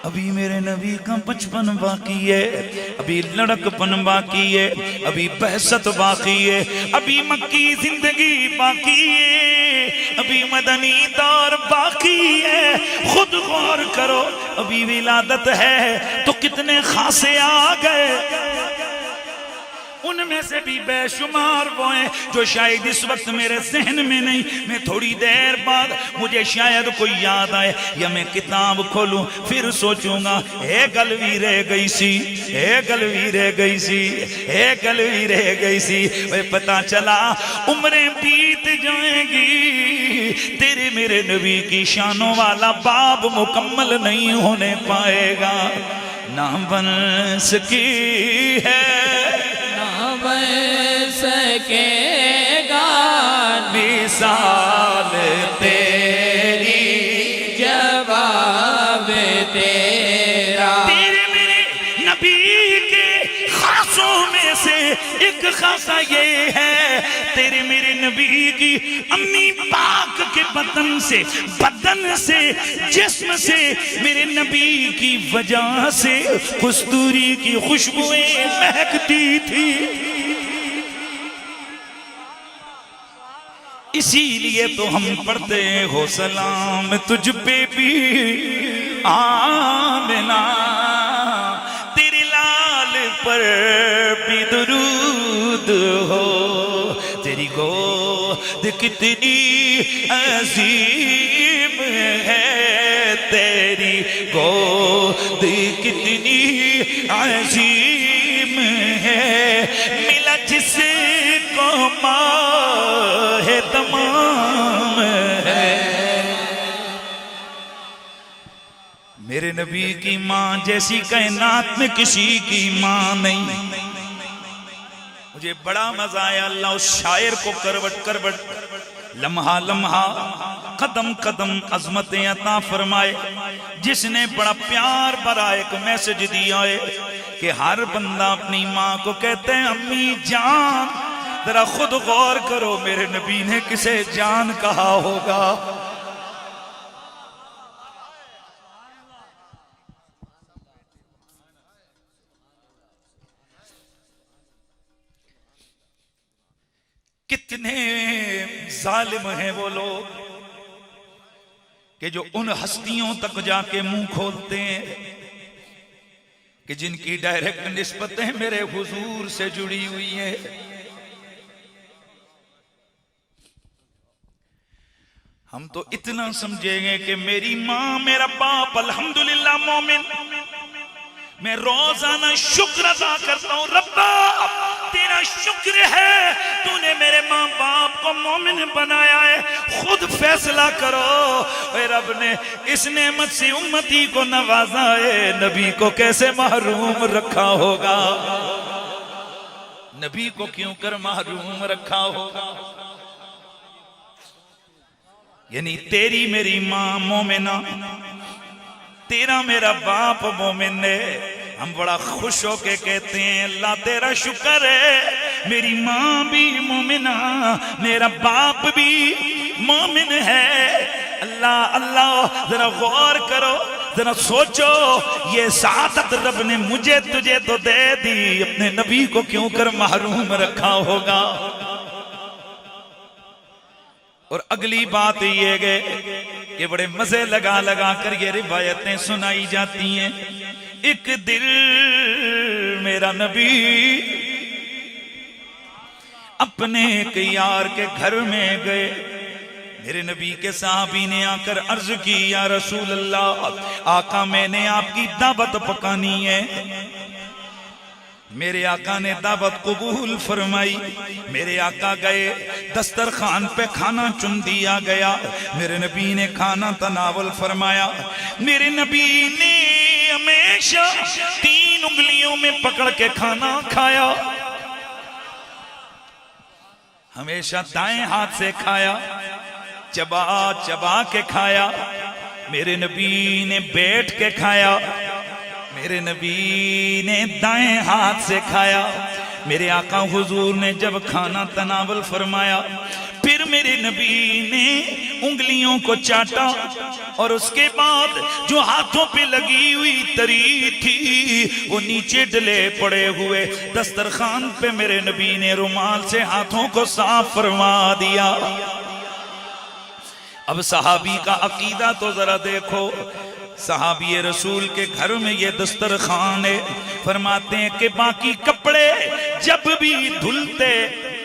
अभी मेरे नबी का बचपन बाकी है अभी लड़कपन बाकी है अभी बहसत बाकी है अभी मक्की जिंदगी बाकी है अभी मदनी दौर बाकी है, खुद गौर करो। अभी विलादत है तो कितने खासे आ गए, उनमें से भी बेशुमार वो हैं जो शायद इस वक्त मेरे जहन में नहीं, मैं थोड़ी देर बाद मुझे शायद कोई याद आए या मैं किताब खोलूं फिर सोचूंगा हे गल भी रह गई सी, हे गल भी रह गई सी, हे गल भी रह गई सी। वे पता चला उम्रें बीत जाएंगी, तेरे मेरे नबी की शानों वाला बाब मुकम्मल नहीं होने पाएगा। ना बन सकी है बन सकेगा मिसाल तेरी, जवाब तेरा। तेरे मेरे नबी के खासों में से एक खासा ये है, तेरे मेरे नबी की अम्मी पाक के बदन से जिस्म से मेरे नबी की वजह से कस्तूरी की खुशबुएं महकती थी। इसीलिए तो हम पढ़ते हो सलाम तुझ पे भी आमिना, तेरे लाल पर भी दुरूद हो। तेरी गोद कितनी अजीम है, तेरी गोद कितनी अजीम है, मिला जिसको माहे तमाम है। मेरे नबी की माँ जैसी कायनात में किसी की माँ नहीं। मुझे बड़ा मजा आया, अल्लाह उस शायर को करवट लम्हा लम्हा कदम कदम अजमतें अता फरमाए, जिसने बड़ा प्यार भरा एक मैसेज दिया है कि हर बंदा अपनी माँ को कहते हैं अम्मी जान। जरा खुद गौर करो, मेरे नबी ने किसे जान कहा होगा? कितने जालिम हैं वो लोग कि जो उन हस्तियों तक जाके मुंह खोलते हैं कि जिनकी डायरेक्ट निस्बतें मेरे हुजूर से जुड़ी हुई है। हम तो इतना समझेंगे कि मेरी माँ मेरा बाप अल्हम्दुलिल्लाह मोमिन, मैं रोजाना शुक्र अदा करता हूँ। रब्बा तेरा शुक्र है तूने मेरे माँ बाप को मोमिन बनाया है, खुद फैसला करो। और रब ने इस नेमत से उम्मती को नवाजा है, नबी को कैसे महरूम रखा होगा? नबी को क्यों कर महरूम रखा होगा? यानी तेरी मेरी माँ मोमिना, तेरा मेरा बाप मोमिन है। हम बड़ा खुश होके कहते हैं अल्लाह तेरा शुक्र है, मेरी माँ भी मोमिना, मेरा बाप भी मोमिन है। अल्लाह अल्लाह जरा गौर करो, जरा सोचो, ये सादत रब ने मुझे तुझे तो दे दी, अपने नबी को क्यों कर महरूम रखा होगा? और अगली बात ये कि बड़े मजे लगा लगा कर ये रिवायतें सुनाई जाती हैं। एक दिल मेरा नबी अपने एक यार के घर में गए। मेरे नबी के साहबी ने आकर अर्ज की, या रसूल अल्लाह, आका मैंने आपकी दावत पकानी है। मेरे आका ने दावत कबूल फरमाई। मेरे आका गए, दस्तरखान पे खाना चुन दिया गया। मेरे नबी ने खाना तनावल फरमाया। मेरे नबी ने हमेशा 3 उंगलियों में पकड़ के खाना खाया, हमेशा दाएं हाथ से खाया, चबा चबा के खाया। मेरे नबी ने बैठ के खाया, मेरे नबी ने दाएं हाथ से खाया। मेरे आका हुजूर ने जब खाना तनावल फरमाया, फिर मेरे नबी ने उंगलियों को चाटा और उसके बाद जो हाथों पे लगी हुई तरी थी वो नीचे डले पड़े हुए दस्तरखान पे मेरे नबी ने रुमाल से हाथों को साफ फरमा दिया। अब सहाबी का अकीदा तो जरा देखो, सहाबी रसूल के घर में ये दस्तरखान है। फरमाते हैं कि बाकी कपड़े जब भी धुलते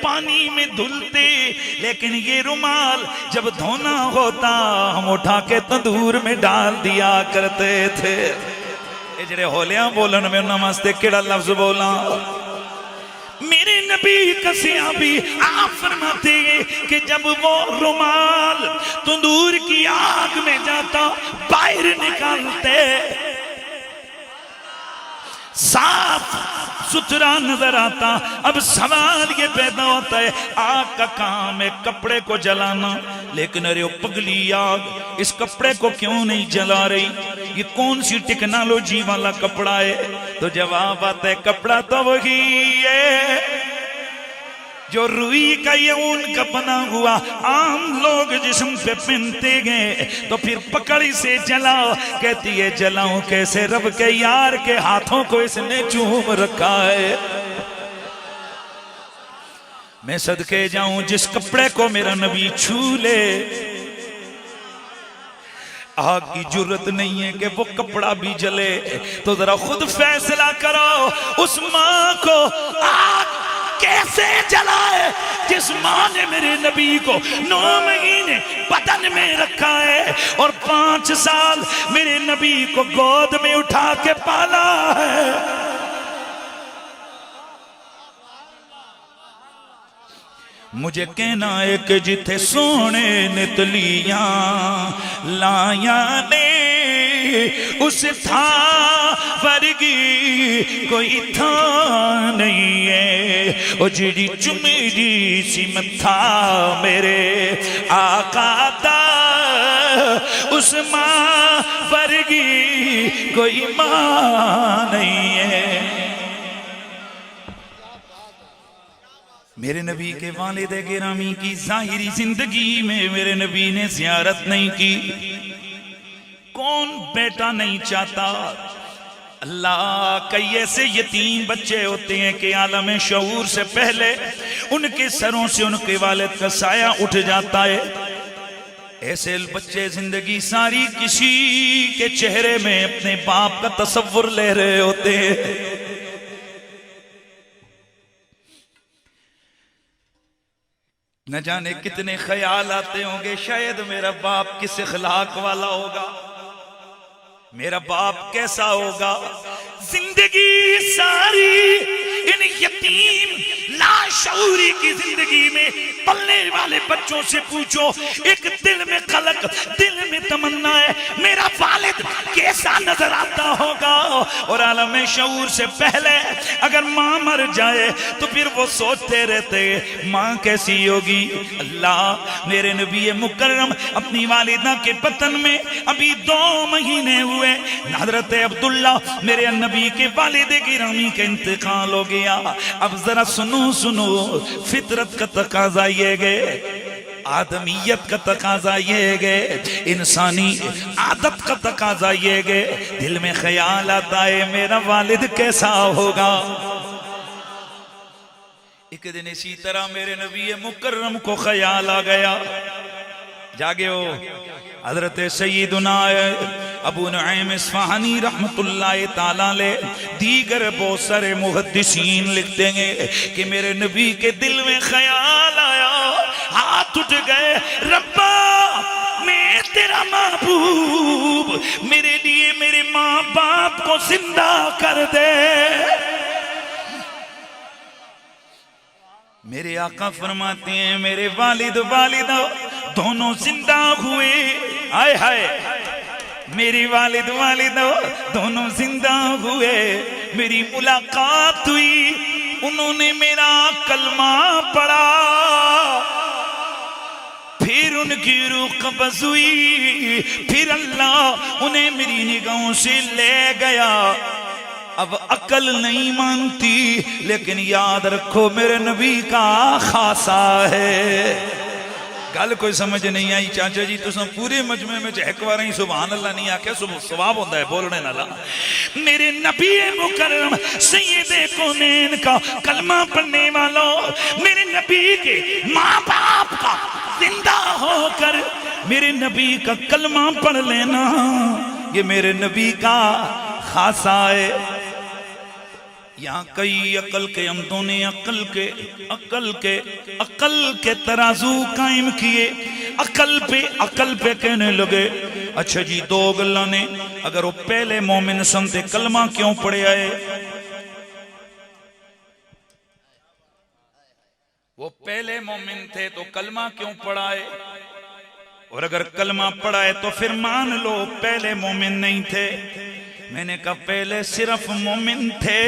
पानी में धुलते, लेकिन ये रुमाल जब धोना होता हम उठा के तंदूर में डाल दिया करते थे। ये जड़े होलिया बोलन में नमस्ते केड़ा लफ्ज बोला, मेरे नबी कसिया भी आप फरमाते हैं कि जब वो रुमाल तंदूर की आग में जाता बाहर निकालते साफ सुथरा नजर आता। अब सवाल ये पैदा होता है, आग का काम है कपड़े को जलाना, लेकिन अरे पगली आग इस कपड़े को क्यों नहीं जला रही, ये कौन सी टेक्नोलॉजी वाला कपड़ा है? तो जवाब आता है कपड़ा तो वही है जो रुई का या ऊन का बना हुआ आम लोग जिस्म पे पहनते गए। तो फिर पकड़ी से जलाओ, कहती है जलाऊं कैसे, रब के यार के हाथों को इसने चूम रखा है। मैं सदके जाऊं जिस कपड़े को मेरा नबी छू ले, आग की जरूरत नहीं है कि वो कपड़ा भी जले। तो जरा खुद फैसला करो, उस मां को आग कैसे जलाए जिस मां ने मेरे नबी को 9 महीने बदन में रखा है और 5 साल मेरे नबी को गोद में उठा के पाला है। मुझे कहना है कि जिथे सोने ने तलियां लाया ने उस था वर्गी कोई था नहीं है। ओ जिड़ी चुमेरी सी मथा मेरे आका दा, उस मां वर्गी कोई मां नहीं है। मेरे नबी के वालिद गिरामी की जाहिरी जिंदगी में मेरे नबी ने ज़ियारत नहीं की। कौन बेटा नहीं चाहता? अल्लाह, कई ऐसे यतीम बच्चे होते हैं कि आलम शऊर से पहले उनके सरों से उनके वालिद का साया उठ जाता है। ऐसे बच्चे जिंदगी सारी किसी के चेहरे में अपने बाप का तसव्वुर ले रहे होते हैं। न जाने कितने ख्याल आते होंगे, शायद मेरा बाप किस अखलाक वाला होगा, मेरा बाप कैसा होगा। जिंदगी सारी इन यतीम लाशऊरी की जिंदगी में पलने वाले बच्चों से पूछो, एक दिल में खलक, दिल में तमन्ना है मेरा वालिद कैसा नजर आता होगा। और आलम शऊर से पहले अगर माँ मर जाए तो फिर वो सोचते रहते माँ कैसी होगी। अल्लाह, मेरे नबी मुकर्रम अपनी वालिदा के पतन में अभी 2 महीने हुए, हजरत अब्दुल्ला मेरे नबी के वालिद गिरामी का इंतकाल हो गया। अब जरा सुनो सुनो, फितरत का तकाजा ये गए, आदमियत का तकाजा ये गए, इंसानी आदत का तकाजा ये गए। दिल में ख्याल आता है मेरा वालिद कैसा होगा। एक दिन इसी तरह मेरे नबी मुकर्रम को ख्याल आ गया, जागे हो। हजरत सय्यदुना अबू नुईम इस्फहानी रहमतुल्लाह ताला अलैह, दीगर बहुत सारे मुहद्दिसीन लिखते हैं कि मेरे नबी के दिल में ख्याल आया, हाथ उठ गए, रब्बा मैं तेरा महबूब, मेरे लिए मेरे माँ बाप को जिंदा कर दे। मेरे आका फरमाते हैं मेरे वालिद वालिदा दोनों जिंदा हुए। हाय हाय, मेरी वालिद वालिदा दोनों जिंदा हुए, मेरी मुलाकात हुई, उन्होंने मेरा कलमा पढ़ा, फिर उनकी रूह कब्ज़ हुई, फिर अल्लाह उन्हें मेरी निगाहों से ले गया। अब अकल नहीं मानती, लेकिन याद रखो मेरे नबी का खासा है। गल कोई समझ नहीं आई चाचा जी, तुम पूरे मजमे में एक बार ही सुभान अल्लाह नहीं आख्या, सवाब होता है बोलने नाला। मेरे नबी मुकर्रम सैयदे कौनैन का कलमा पढ़ने वालों, मेरे नबी के माँ बाप का जिंदा होकर मेरे नबी का कलमा पढ़ लेना, ये मेरे नबी का खासा है। यहाँ कई अकल के अमदों ने अकल के तराजू कायम किए, अकल पे कहने लगे अच्छा जी दो गल्ला ने, अगर वो पहले मोमिन सन ते कलमा क्यों पढ़े आए, वो पहले मोमिन थे तो कलमा क्यों पढ़ाए, और अगर कलमा पढ़ाए तो फिर मान लो पहले मोमिन नहीं थे। मैंने कहा पहले सिर्फ मोमिन थे,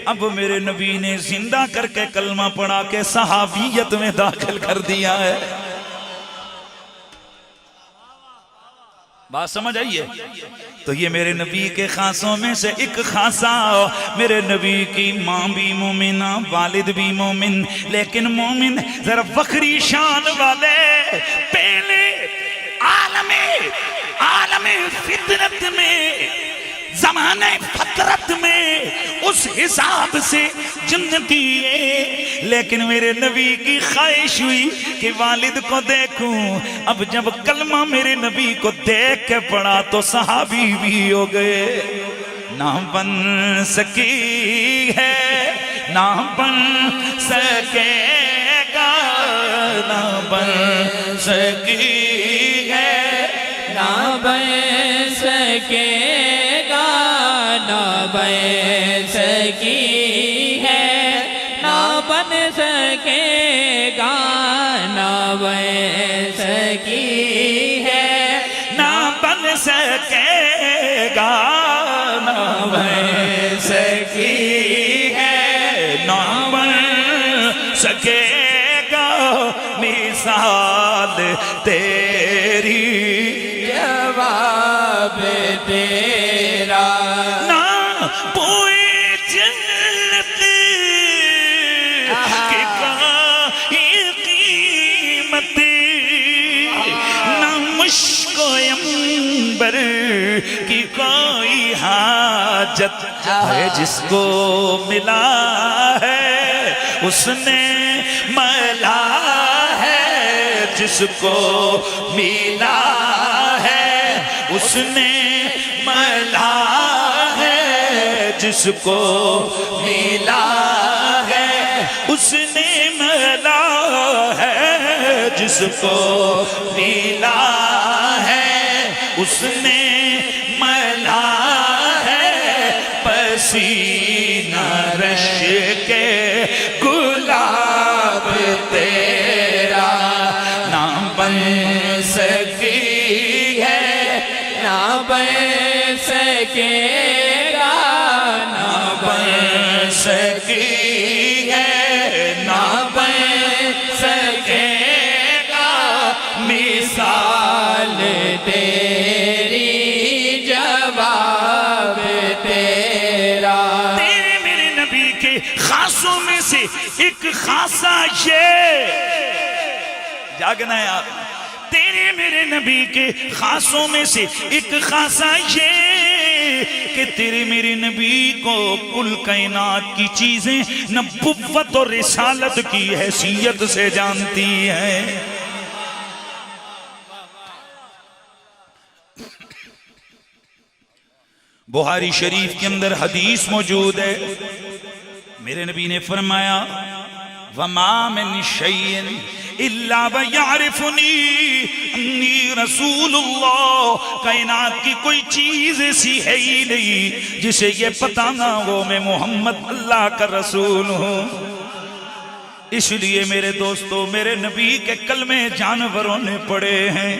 अब मेरे नबी ने जिंदा करके कलमा पढ़ा के सहाबियत में दाखिल कर दिया है। बात समझ आई है? तो ये मेरे नबी के खासों में से एक खासा, मेरे नबी की माँ भी मोमिना, वालिद भी मोमिन, लेकिन मोमिन जरा बखरी शान वाले। पहले आलमे फितरत में, जमाने फतरत में उस हिसाब से जन्नती है, लेकिन मेरे नबी की ख्वाहिश हुई कि वालिद को देखूं। अब जब कलमा मेरे नबी को देख के पढ़ा तो सहाबी भी हो गए। ना बन सकी है, ना बन सकेगा, ना बन सकी है, ना बन सकेगा, ना बन सकी है, ना बन सकेगा, ना बन सकी है, ना बन सकेगा, ना बन सकी है, ना बन सकेगा मिसाल तेरी, जवाब तेरा। ना पोए जन्नत के काई कीमत, ना मुश्को अंबर की कोई हाजत है, जिसको मिला है उसने मला है, जिसको मिला है उसने मला है, जिसको मिला है उसने मला है, जिसको मिला है उसने मला है। पसीना रश के गुलाब तेरा, ना बन सकी है, ना बन सकेगा, ना बन सकी है, ना बन सकेगा मिसाल तेरी, जवाब तेरा। तेरे मेरे नबी के खासों में से एक खासा ये जागना है आप, तेरे मेरे नबी के खासों में से एक खासा ये कि तेरे मेरे नबी को कुल कायनात की चीजें नबुव्वत और रिसालत की हैसियत से जानती है। बुखारी शरीफ के अंदर हदीस मौजूद है, मेरे नबी ने फरमाया वमा मिन शैइन इल्ला वयअरिफुनी अन्नी रसूलुल्लाह, कायनात की कोई चीज ऐसी है ही नहीं जिसे ये पता ना हो मैं मोहम्मद अल्लाह का रसूल हूँ। इसलिए मेरे दोस्तों, मेरे नबी के कलमे जानवरों ने पढ़े हैं।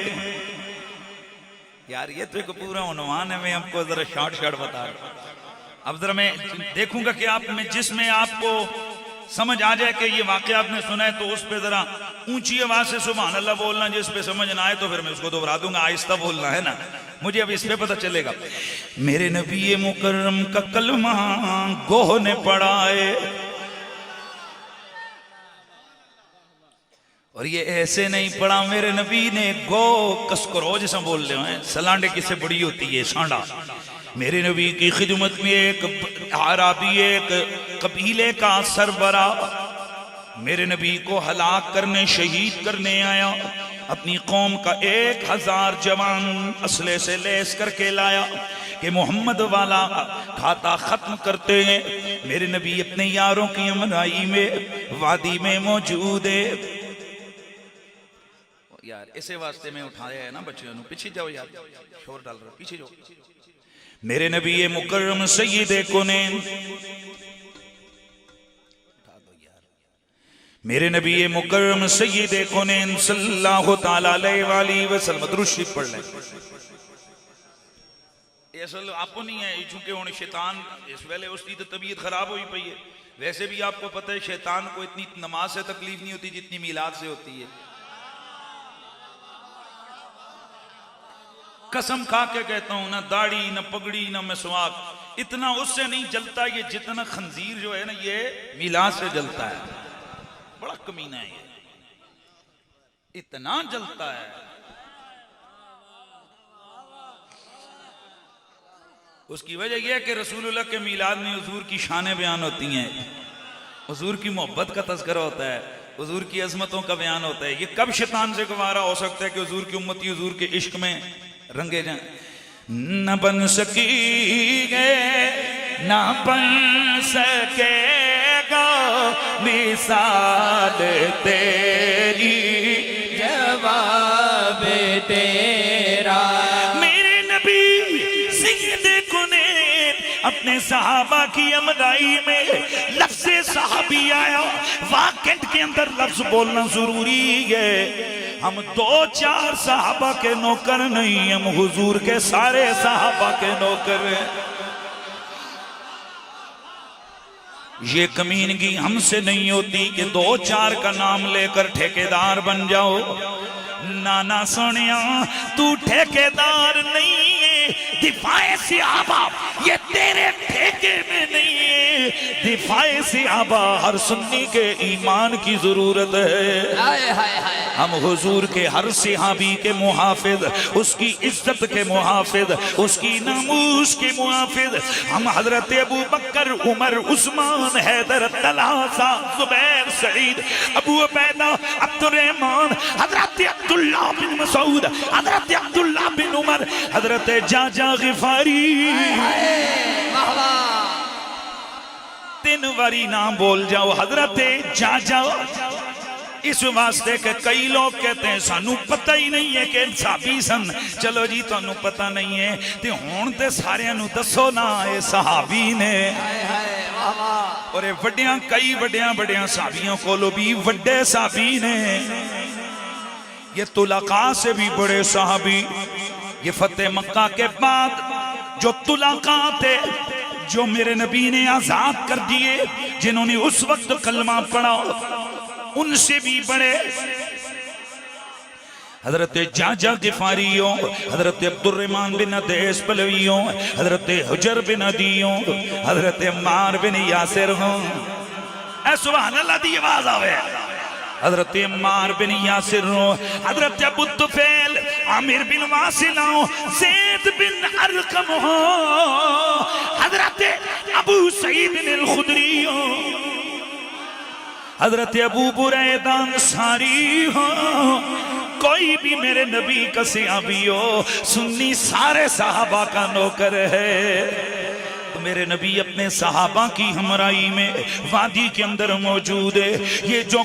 यार ये तो एक पूरा उन्वान है, मैं आपको जरा शॉर्ट बता रहा हूं। अब जरा मैं देखूंगा कि आप में जिसमें आपको समझ आ जाए कि ये वाकया आपने सुना है, तो उस पे जरा ऊंची आवाज से सुभान अल्लाह बोलना, जिस पे समझ ना आए तो फिर मैं उसको दोहरा दूंगा, आहिस्ता बोलना है ना, मुझे अब इस पे पता चलेगा। मेरे नबी मुकर्रम का कलमा गोह ने पढ़ा है, और ये ऐसे नहीं पढ़ा, मेरे नबी ने गो कसकरो जैसा बोल रहे हैं, सलांडे किससे बड़ी होती है सांडा। मेरे नबी की खिदमत में एक आराबी, एक कबीले का सरबरा मेरे नबी को हलाक करने, शहीद करने आया। अपनी कौम का 1000 जवान असले से लेस करके लाया कि मोहम्मद वाला खाता खत्म करते हैं। मेरे नबी अपने यारों की हमराई में वादी में मौजूद है। यार इसे वास्ते में उठाया है ना बच्चों, पीछे जाओ यार, शोर डाल रहा, पीछे जाओ। मेरे नबी मुकर्रम सय्यदे कौनैन, मेरे नबी मुकर्रम सय्यदे कौनैन सल्लल्लाहु तआला अलैहि वसल्लम दुरूद शरीफ पढ़ लें। असल आपको नहीं है चूंकि हुण शैतान इस वेले उसकी तो तबीयत खराब हुई पई है। वैसे भी आपको पता है शैतान को इतनी नमाज से तकलीफ नहीं होती जितनी मीलाद से होती है। कसम खा के कहता हूं, ना दाढ़ी ना पगड़ी ना मिसवाक इतना उससे नहीं जलता ये जितना खंजीर जो है ना ये मीलाद से जलता है। बड़ा कमीना है ये, इतना जलता है। उसकी वजह यह है कि रसूलुल्लाह के मीलाद में हुजूर की शानें बयान होती हैं, हुजूर की मोहब्बत का तज़किरा होता है, हुजूर की अजमतों का बयान होता है। ये कब शैतान से गवारा हो सकता है कि हुजूर की उम्मती हुजूर के इश्क में रंगे जाएं। न बन सकीगे न बन सकेगा मिसाल तेरी, जवाब तेरा। मेरे नबी सय्यदे कौनैन अपने सहाबा की अमदाई में लफ्ज़ सहाबी आया। वाक़िअत के अंदर लफ्ज बोलना जरूरी है। हम 2-4 सहाबा के नौकर नहीं, हम हुजूर के सारे सहाबा के नौकर हैं। ये कमीनगी हमसे नहीं होती कि 2-4 का नाम लेकर ठेकेदार बन जाओ। नाना सोनिया तू ठेकेदार नहीं है, दिफाए सहाबा ये तेरे ठेके में नहीं है। दिफाए सहाबा हर सुन्नी के ईमान की जरूरत है। हाय हाय हाय। हम हुजूर के हर सहाबी के मुहाफिज, उसकी इज्जत के मुहाफिज, उसकी नामूस के मुहाफिज हम हजरत अबू बकर, उमर, उस्मान, हैदर, तलहा, जुबैर, सईद, अबू उबैदा, अब्दुर्रहमान, हजरत अब्दुल्लाह बिन मसूद, हजरत अब्दुल्लाह बिन उमर, हजरत जाजा गिफारी। 3 बारी नाम बोल जाओ हजरत जाजा। इस वास्ते के कई लोग कहते हैं सानू पता ही नहीं है कि साहबी सन। चलो जी तुहानू पता नहीं है ते हुण ते सारियां नू दसो ना ये सहाबी ने। और वड्डियां कई वड्डियां सहाबियों कोलों भी वड्डे सहाबी ने। ये तुलाका से भी बड़े सहाबी। ये फतेह मक्का के बाद जो तुलाका थे, जो मेरे नबी ने आजाद कर दिए, जिन्होंने उस वक्त कलमा पढ़ा, उनसे भी बड़े हजरत जाजा गिफारियों, हजरत अब्दुर्रहमान बिन अदेस पलवियों, हजरत हुजर बिन अदियों, हजरत अम्मार बिन यासिर हों। ऐ सुभान अल्लाह दी आवाज आवे। हजरत अम्मार बिन यासिर हों, हजरत अबू तुफैल, आमिर बिन वासिला, ज़ैद बिन अरकम हो, हजरत अबू सईद अल खुदरी हो, हजरत अबू बुरैदा अंसारी हो। कोई भी मेरे नबी का सहाबी हो, सुन्नी सारे सहाबा का नौकर है। तो मेरे नबी अपने सहाबा की हमराई में वादी के अंदर मौजूद है। ये जो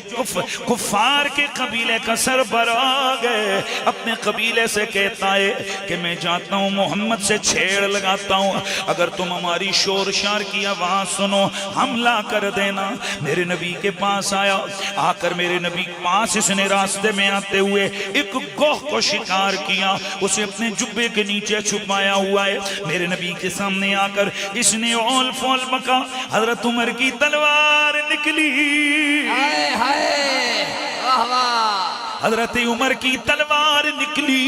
कुफार के कबीले का सरबराह है, अपने कबीले से कहता है कि मैं जाता हूँ मोहम्मद से छेड़ लगाता हूँ, अगर तुम हमारी शोर शार की आवाज सुनो हमला कर देना। मेरे नबी के पास आया, आकर मेरे नबी के पास इसने रास्ते में आते हुए एक गोह को शिकार किया, उसे अपने जुब्बे के नीचे छुपाया हुआ है। मेरे नबी के सामने आकर इसने ओल फोल बका, हजरत उमर की तलवार निकली। हाय हाय वाह वाह। हजरत उमर की तलवार निकली।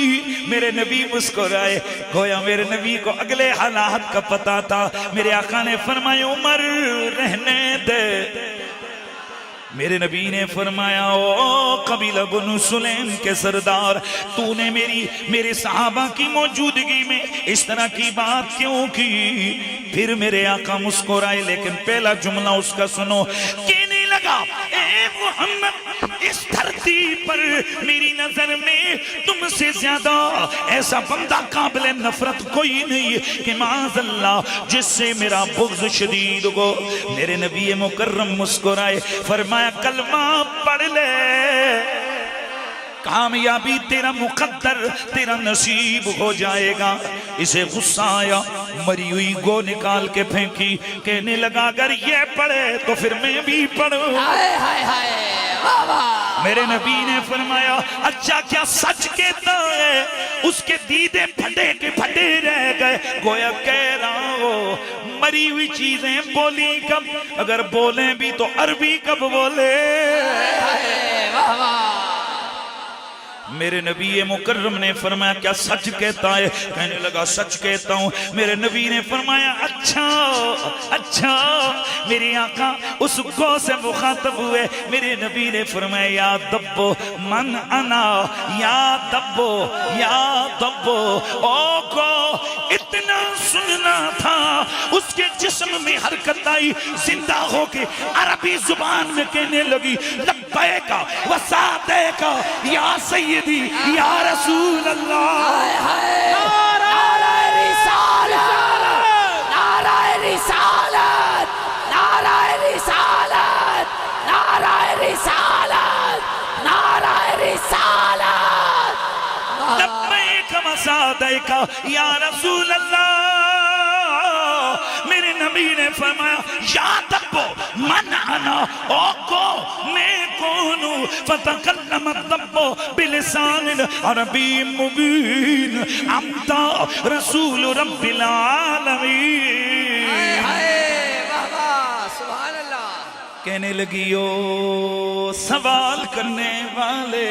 मेरे नबी मुस्कुराए, गोया मेरे नबी को अगले हालात का पता था। मेरे आका ने फरमाया उमर रहने दे। मेरे नबी ने फरमाया ओ कबीला बनु सुलैम के सरदार, तूने मेरे सहाबा की मौजूदगी में इस तरह की बात क्यों की? फिर मेरे आका मुस्कुराए, लेकिन पहला जुमला उसका सुनो, कहने लगा मोहम्मद, इस धरती पर मेरी नजर में तुमसे ज्यादा ऐसा बंदा काबिल नफरत कोई नहीं कि माज़अल्लाह जिससे मेरा बुग़्ज़ शदीद हो। मेरे नबी मुकर्रम मुस्कुराए, फरमाया कलमा पढ़ ले, कामयाबी तेरा मुकद्दर, तेरा नसीब हो जाएगा। इसे गुस्सा आया, मरी हुई गो निकाल के फेंकी, कहने लगा अगर ये पढ़े तो फिर मैं भी पढ़ूं। हाय हाय हाय, वाह वाह। मेरे नबी ने फरमाया अच्छा क्या सच कहता है? उसके दीदे फटे के फटे रह गए, गोया कह रहा हो मरी हुई चीजें बोली कब, अगर बोले भी तो अरबी कब बोले। वाह वाह। मेरे नबी मुकर्रम ने फरमाया क्या सच कहता है? कहने लगा सच कहता हूँ। मेरे नबी ने फरमाया अच्छा अच्छा। मेरे आका उस गौ से मुखातब हुए, मेरे नबी ने फरमाया या दब्बो मन अना, या दब्बो या दब्बो। ओ गौ इतना सुनना था, उसके जिस्म में हरकत आई, जिंदा होके अरबी जुबान में कहने लगी लब्बैका व सादैका या सय्यदी या रसूल अल्लाह। नाराए रिसालत, नाराए रिसालत, नाराए रिसालत, नाराए रिसालत, नाराए रिसालत। लब्बैक व सादैका या रसूल अल्लाह। मेरे नबी ने फरमाया या दब्बो मन अना, ओ को मैं कौन हूँ? फतकल्लम दब्बो बिलिसान अरबी मुबीन अम्ता रसूल रब्बिल आलमीन। वाह वाह, सुभान अल्लाह। कहने लगी ओ सवाल करने वाले,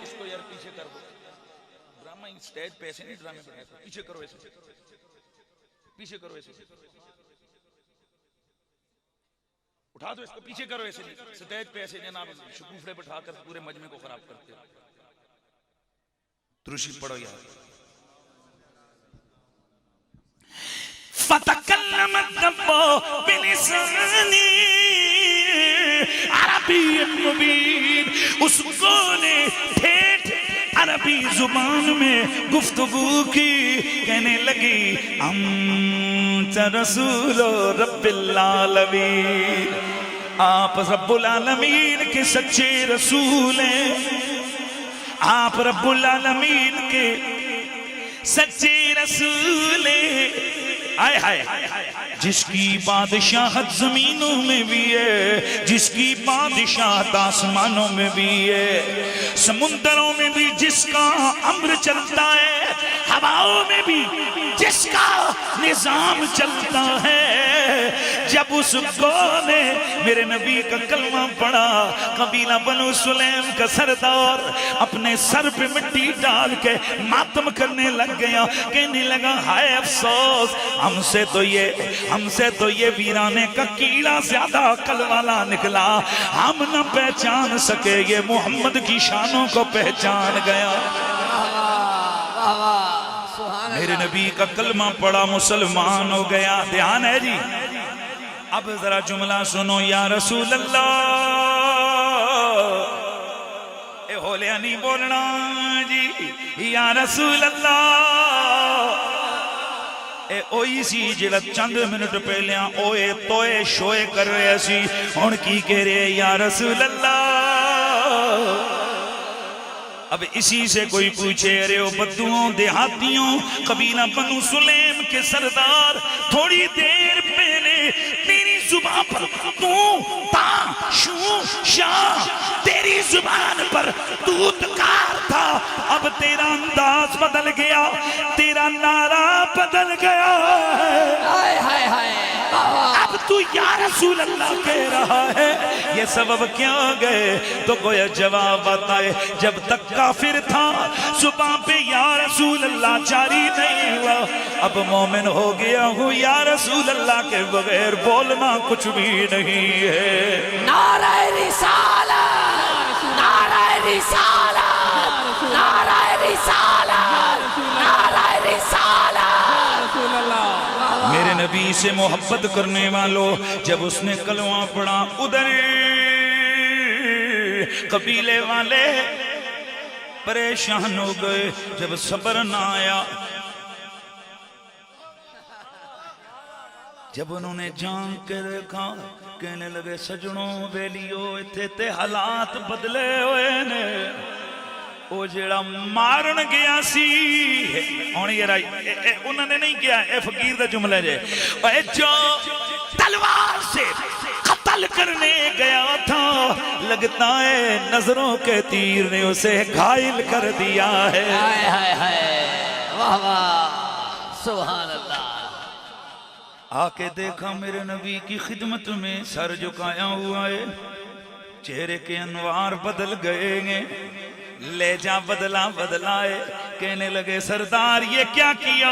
इसको यार पीछे कर दो, ड्रामा स्टेज पे ऐसे नहीं ड्रामे बनाए, पीछे करो ऐसे, पीछे करो ऐसे, उठा दो इसको, पीछे करो ऐसे नहीं, स्टेज पे ऐसे जनाब शगुफे बैठा कर पूरे मजमे को खराब करते हो। तुरुशी पढ़ो यार। फतकल्लम दब्बो बिलिसानी अरबी मुबीन। उसको ने ठेठ अरबी जुबान में गुफ्तगू की, कहने लगी अंत रसूल रब्बिल आलमीन, आप रब्बुल आलमीन के सच्चे रसूल हैं, आप रब्बुल आलमीन के सच्चे रसूल हैं। आय हाय, जिसकी बादशाहत जमीनों में भी है, जिसकी बादशाहत आसमानों में भी है, समुंदरों में भी जिसका अम्र चलता है, हवाओं में भी जिसका निजाम चलता है। जब उस गौ ने मेरे नबी का कलमा पढ़ा, कबीला बनु सुलैम का सरदार अपने सर पे मिट्टी डाल के मातम करने लग गया, कहने लगा हाय अफसोस, हमसे तो ये वीराने का कीड़ा ज्यादा अकल वाला निकला, हम न पहचान सके, ये मोहम्मद की शानों को पहचान गया। मेरे नबी का कलमा पड़ा, मुसलमान हो गया। ध्यान है जी, अब जरा जुमला सुनो। या रसूल अल्लाह, ए होलिया नहीं बोलना जी। या रसूल अल्लाह, ए ओई सी जिहड़ा चंद मिनट पहले ओए तोए शोए कर रहे सी, हुण की कह रहे या रसूल अल्लाह। अब इसी से कोई पूछे अरे ओ बद्दुओं देहातियों, कबीला बनु सुलैम के सरदार, थोड़ी देर पहले तेरी जुबान पर तू ता शू शाह, तेरी जुबान पर दूतकार था, अब तेरा अंदाज बदल गया, तेरा नारा बदल गया। हाय हाय हाय, अब तू या रसूल अल्लाह कह रहा है, ये सबब क्या गए? तो कोई जवाब बताए, जब तक काफिर था जुबान पे या रसूल अल्लाह जारी नहीं हुआ, अब मोमिन हो गया हूँ, या रसूल अल्लाह के बगैर बोलना कुछ भी नहीं है। नाराए रिसालत, नाराए रिसालत, नाराए रिसालत, नाराए रिसालत। मेरे नबी से मोहब्बत करने वालों, जब उसने कलमा पढ़ा, उधर कबीले वाले परेशान हो गए। जब सब्र ना आया, जब उन्होंने जान के देखा, कहने लगे सजनों बेलियो इत्थे ते हालात बदले हुए ने। वो जेड़ा मारन गया सी हुण यार उन्होंने नहीं किया, ए फकीर दा जुमला जे, जो तलवार से कत्ल करने गया था, लगता है नजरों के तीर ने उसे घायल कर दिया है। हाय हाय हाय, वाह वाह, सुभान अल्लाह। आके देखा मेरे नबी की खिदमत में सर झुकाया हुआ है, चेहरे के अनवार बदल गए हैं, लहजा बदला है। कहने लगे सरदार ये क्या किया,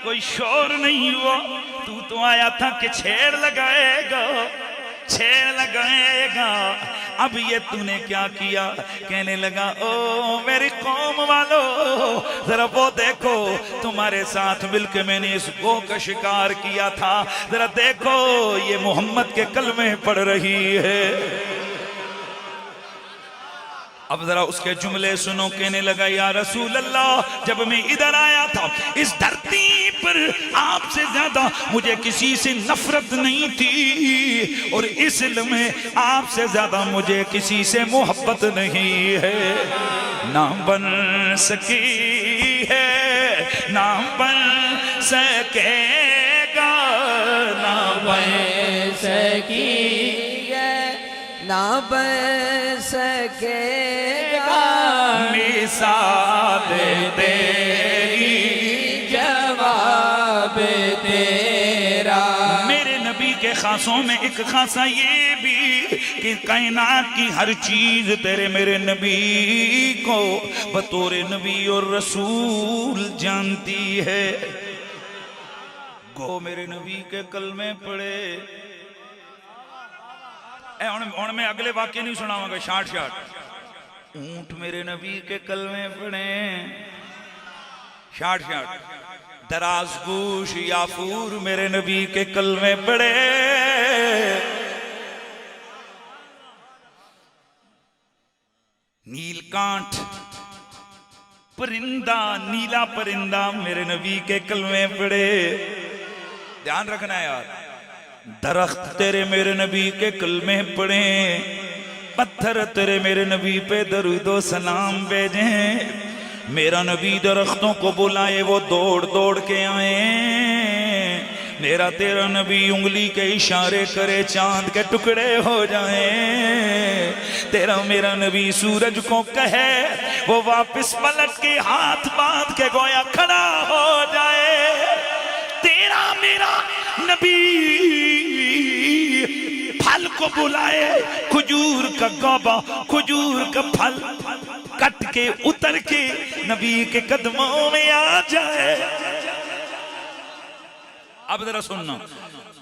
कोई शोर नहीं हुआ, तू तो आया था कि छेड़ लगाएगा, अब ये तूने क्या किया। कहने लगा ओ मेरी कौम वालों, जरा वो देखो तुम्हारे साथ मिलकर मैंने इस गो का शिकार किया था, जरा देखो ये मोहम्मद के कलमे पढ़ रही है। अब जरा उसके जुमले सुनो। कहने लगा या रसूल अल्लाह, जब मैं इधर आया था इस धरती पर आपसे ज्यादा मुझे किसी से नफरत नहीं थी, और इस इल्म में आपसे ज्यादा मुझे किसी से मोहब्बत नहीं है। ना बन सकी है, ना बन सकेगा, ना बन सकी ना बन सकेगा, मिसाल तेरी जवाब तेरा। मेरे नबी के खासों में एक खासा ये भी कि कायनात की हर चीज तेरे मेरे नबी को बतौर नबी और रसूल जानती है। गो मेरे नबी के कलमे पढ़े। हुण मैं अगले वाक्य नहीं सुनाऊंगा, शार्ट। ऊंट मेरे नबी के कलमे पढ़े, शार्ट। दराजगोश याफूर मेरे नबी के कलमे पढ़े। नीलकांठ परिंदा, नीला परिंदा मेरे नबी के कलमे पढ़े। ध्यान रखना है यार, दरख्त तेरे मेरे नबी के कलमे पढ़े, पत्थर तेरे मेरे नबी पे दरूदो सलाम भेजे। मेरा नबी दरख्तों को बुलाए, वो दौड़ दौड़ के आए। मेरा तेरा नबी उंगली के इशारे करे, चांद के टुकड़े हो जाए। तेरा मेरा नबी सूरज को कहे, वो वापस पलट के हाथ बांध के गोया खड़ा हो जाए। तेरा मेरा नबी फल को बुलाए, खजूर का गौबा, खजूर का फल कट के उतर के नबी के कदमों में आ जाए। अब जरा सुनना,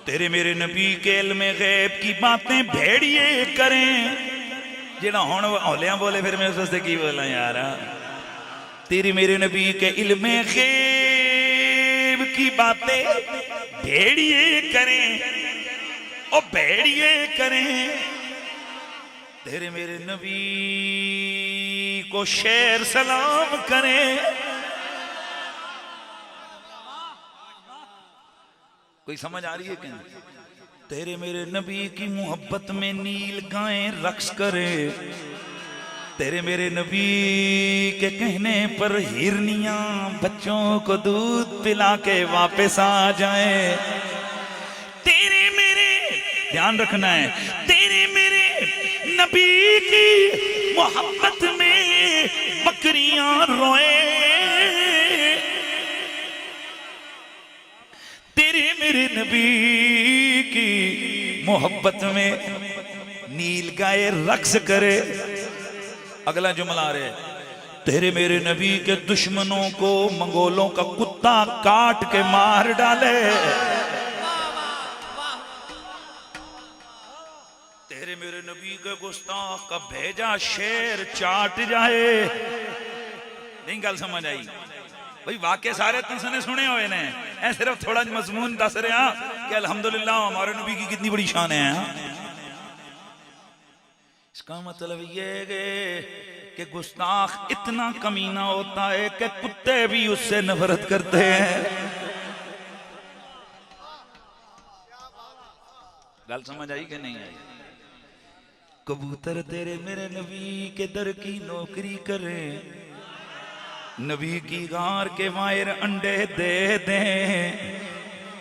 तेरे मेरे नबी के इल्म गैब की बातें भेड़िए करें। जेड़ा हुण हौलियां बोले फिर मैं उससे की बोला यार। तेरे मेरे नबी के इल्म गैब की बातें भेड़िए करें, ओ भेड़िए करें। तेरे मेरे नबी को शेर सलाम करें। कोई समझ आ रही है क्या? तेरे मेरे नबी की मोहब्बत में नील गायें रक्स करे। तेरे मेरे नबी के कहने पर हिरनियां बच्चों को दूध पिला के वापस आ जाए। तेरे मेरे, ध्यान रखना है, तेरे मेरे नबी की मोहब्बत में बकरियां रोए। तेरे मेरे नबी की मोहब्बत में नील गाय रक्स करे। अगला जुमला रहे, तेरे मेरे नबी के दुश्मनों को मंगोलों का कुत्ता काट के मार डाले। तेरे मेरे नबी के गुस्ताख का भेजा शेर चाट जाए। नहीं गल समझ आई भाई? वाकई सारे तुमने सुने हुए ने, ऐ सिर्फ थोड़ा मजमून दस रहे कि अल्हम्दुलिल्लाह हमारे नबी की कितनी बड़ी शान है। इसका मतलब ये है कि गुस्ताख इतना कमीना होता है कि कुत्ते भी उससे नफरत करते हैं। गल समझ आई कि नहीं आई? कबूतर तेरे मेरे नबी के दर की नौकरी करे, नबी की गार के मायर अंडे दे दें।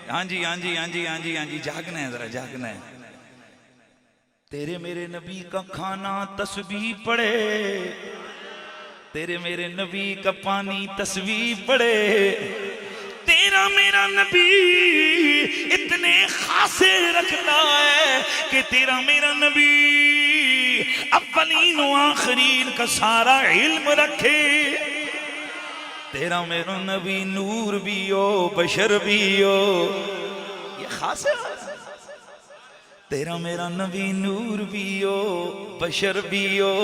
हाँ जी हाँ जी हाँ जी हाँ जी हाँ जी, जागना है, जरा जागना है। तेरे मेरे नबी का खाना तस्बीह पढ़े, तेरे मेरे नबी का पानी तस्बीह पढ़े। तेरा मेरा नबी इतने खासे रखता है कि तेरा मेरा नबी अव्वलीन व आखिरीन का सारा इल्म रखे। तेरा मेरा नबी नूर भी हो बशर भी हो, ये खास है। तेरा मेरा नबी नूर भी हो बशर भी हो,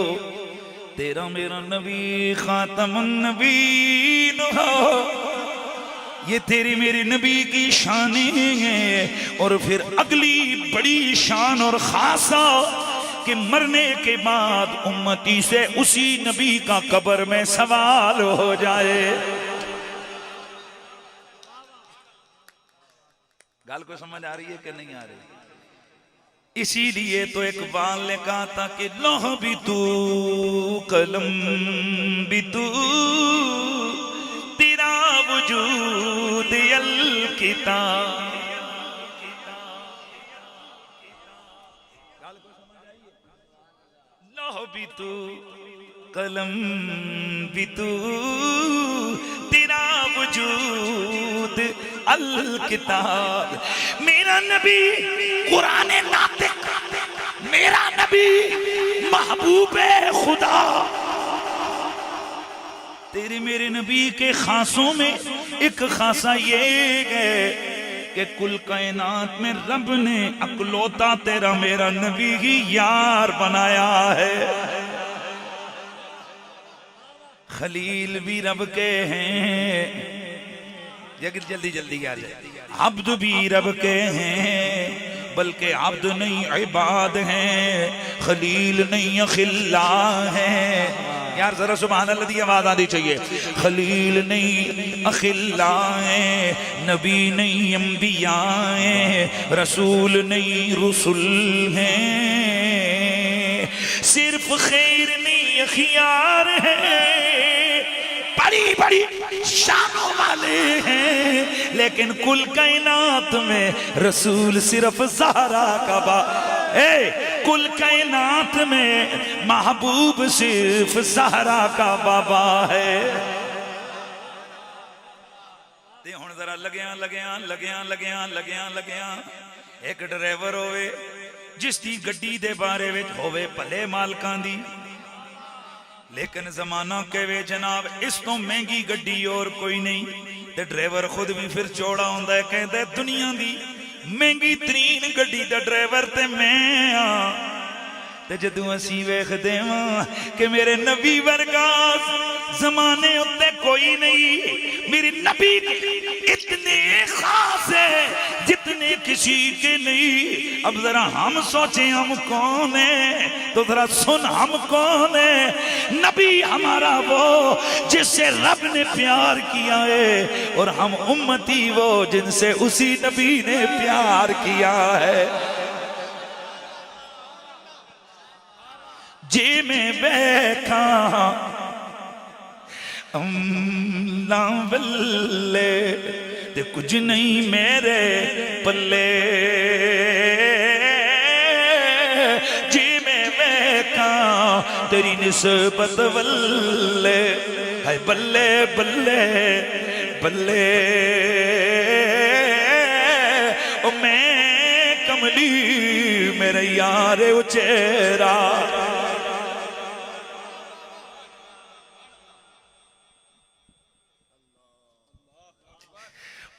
तेरा मेरा नबी खातमुन नबीन हो। ये तेरी मेरी नबी की शानें हैं। और फिर अगली बड़ी शान और खासा कि मरने के बाद उम्मती से उसी नबी का कब्र में सवाल हो जाए। गाल को समझ आ रही है कि नहीं आ रही? इसीलिए तो इकबाल ने कहा था कि लौह भी तू कलम भी तू, तेरा वजूद अल किताब। लौह भी तू कलम भी तू, तेरा वजूद अल किताब। मेरा नबी कुरान नातिक, मेरा नबी महबूबे खुदा। तेरे मेरे नबी के खासों में एक खासा ये है कि कुल कायनात में रब ने अकलौता तेरा मेरा नबी ही यार बनाया है। खलील भी रब के हैं, जल्दी जल्दी यार, अब्द भी रब के हैं, बल्कि अब्द नहीं इबाद हैं, खलील नहीं अखिल्ला हैं। यार जरा सुभान अल्लाह की आवाज आनी चाहिए। खलील नहीं अखिल्ला हैं, नबी नहीं अंबिया हैं, रसूल नहीं रसूल हैं, सिर्फ खैर नहीं अखियार हैं, बड़ी बड़ी शानों वाले हैं। लेकिन कुल कायनात में रसूल सिर्फ ज़हरा का बा, कुल कायनात में महबूब सिर्फ ज़हरा का बाबा है। ते हुण जरा लग्या लग्या लग्या लग्या लग्या लग्या एक ड्राइवर होवे जिसकी गड्डी दे बारे विच होवे भले मालकां दी, लेकिन जमाना कहे जनाब इस तो महंगी गड्डी और कोई नहीं। ते ड्राइवर खुद भी फिर चौड़ा होंदा है, कहता दुनिया दी महंगी तरीन गड्डी दा ड्राइवर ते मैं हाँ। ते जदों असीं वेखदे हां कि मेरे नबी वर्गा जमाने उत्ते कोई नहीं, मेरे नबी इतने खास है जितने किसी के नहीं। अब जरा हम सोचे हम कौन है, तो जरा सुन हम कौन है। नबी हमारा वो जिससे रब ने प्यार किया है, और हम उम्मती वो जिनसे उसी नबी ने प्यार किया है। जे में बैठा बल्ले ते कुछ नहीं मेरे पल्ले, जे में बैठा तेरी निस्बत बल्ले है, बल्ले बल्ले बल्ले ओ मैं कमली मेरे यार उचेरा।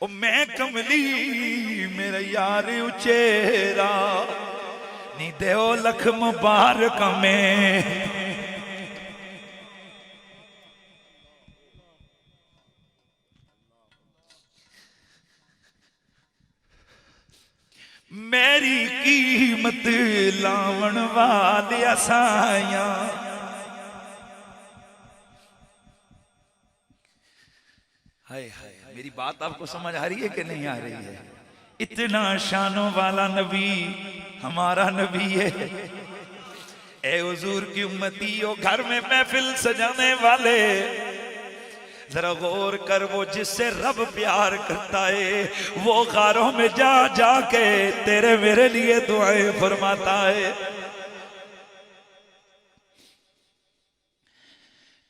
ओ मैं कमली मेरा यार उचेरा, नी देओ लख मुबारक में। मेरी कीमत लावण वाले असाया। हाय हाय, मेरी बात आपको समझ आ रही है कि नहीं आ रही है? इतना शानों वाला नबी हमारा नबी है। ए हुजूर की उम्मती हो, घर में महफिल सजाने वाले, जरा गौर कर, वो जिससे रब प्यार करता है वो गारों में जा जाके तेरे मेरे लिए दुआएं फरमाता है।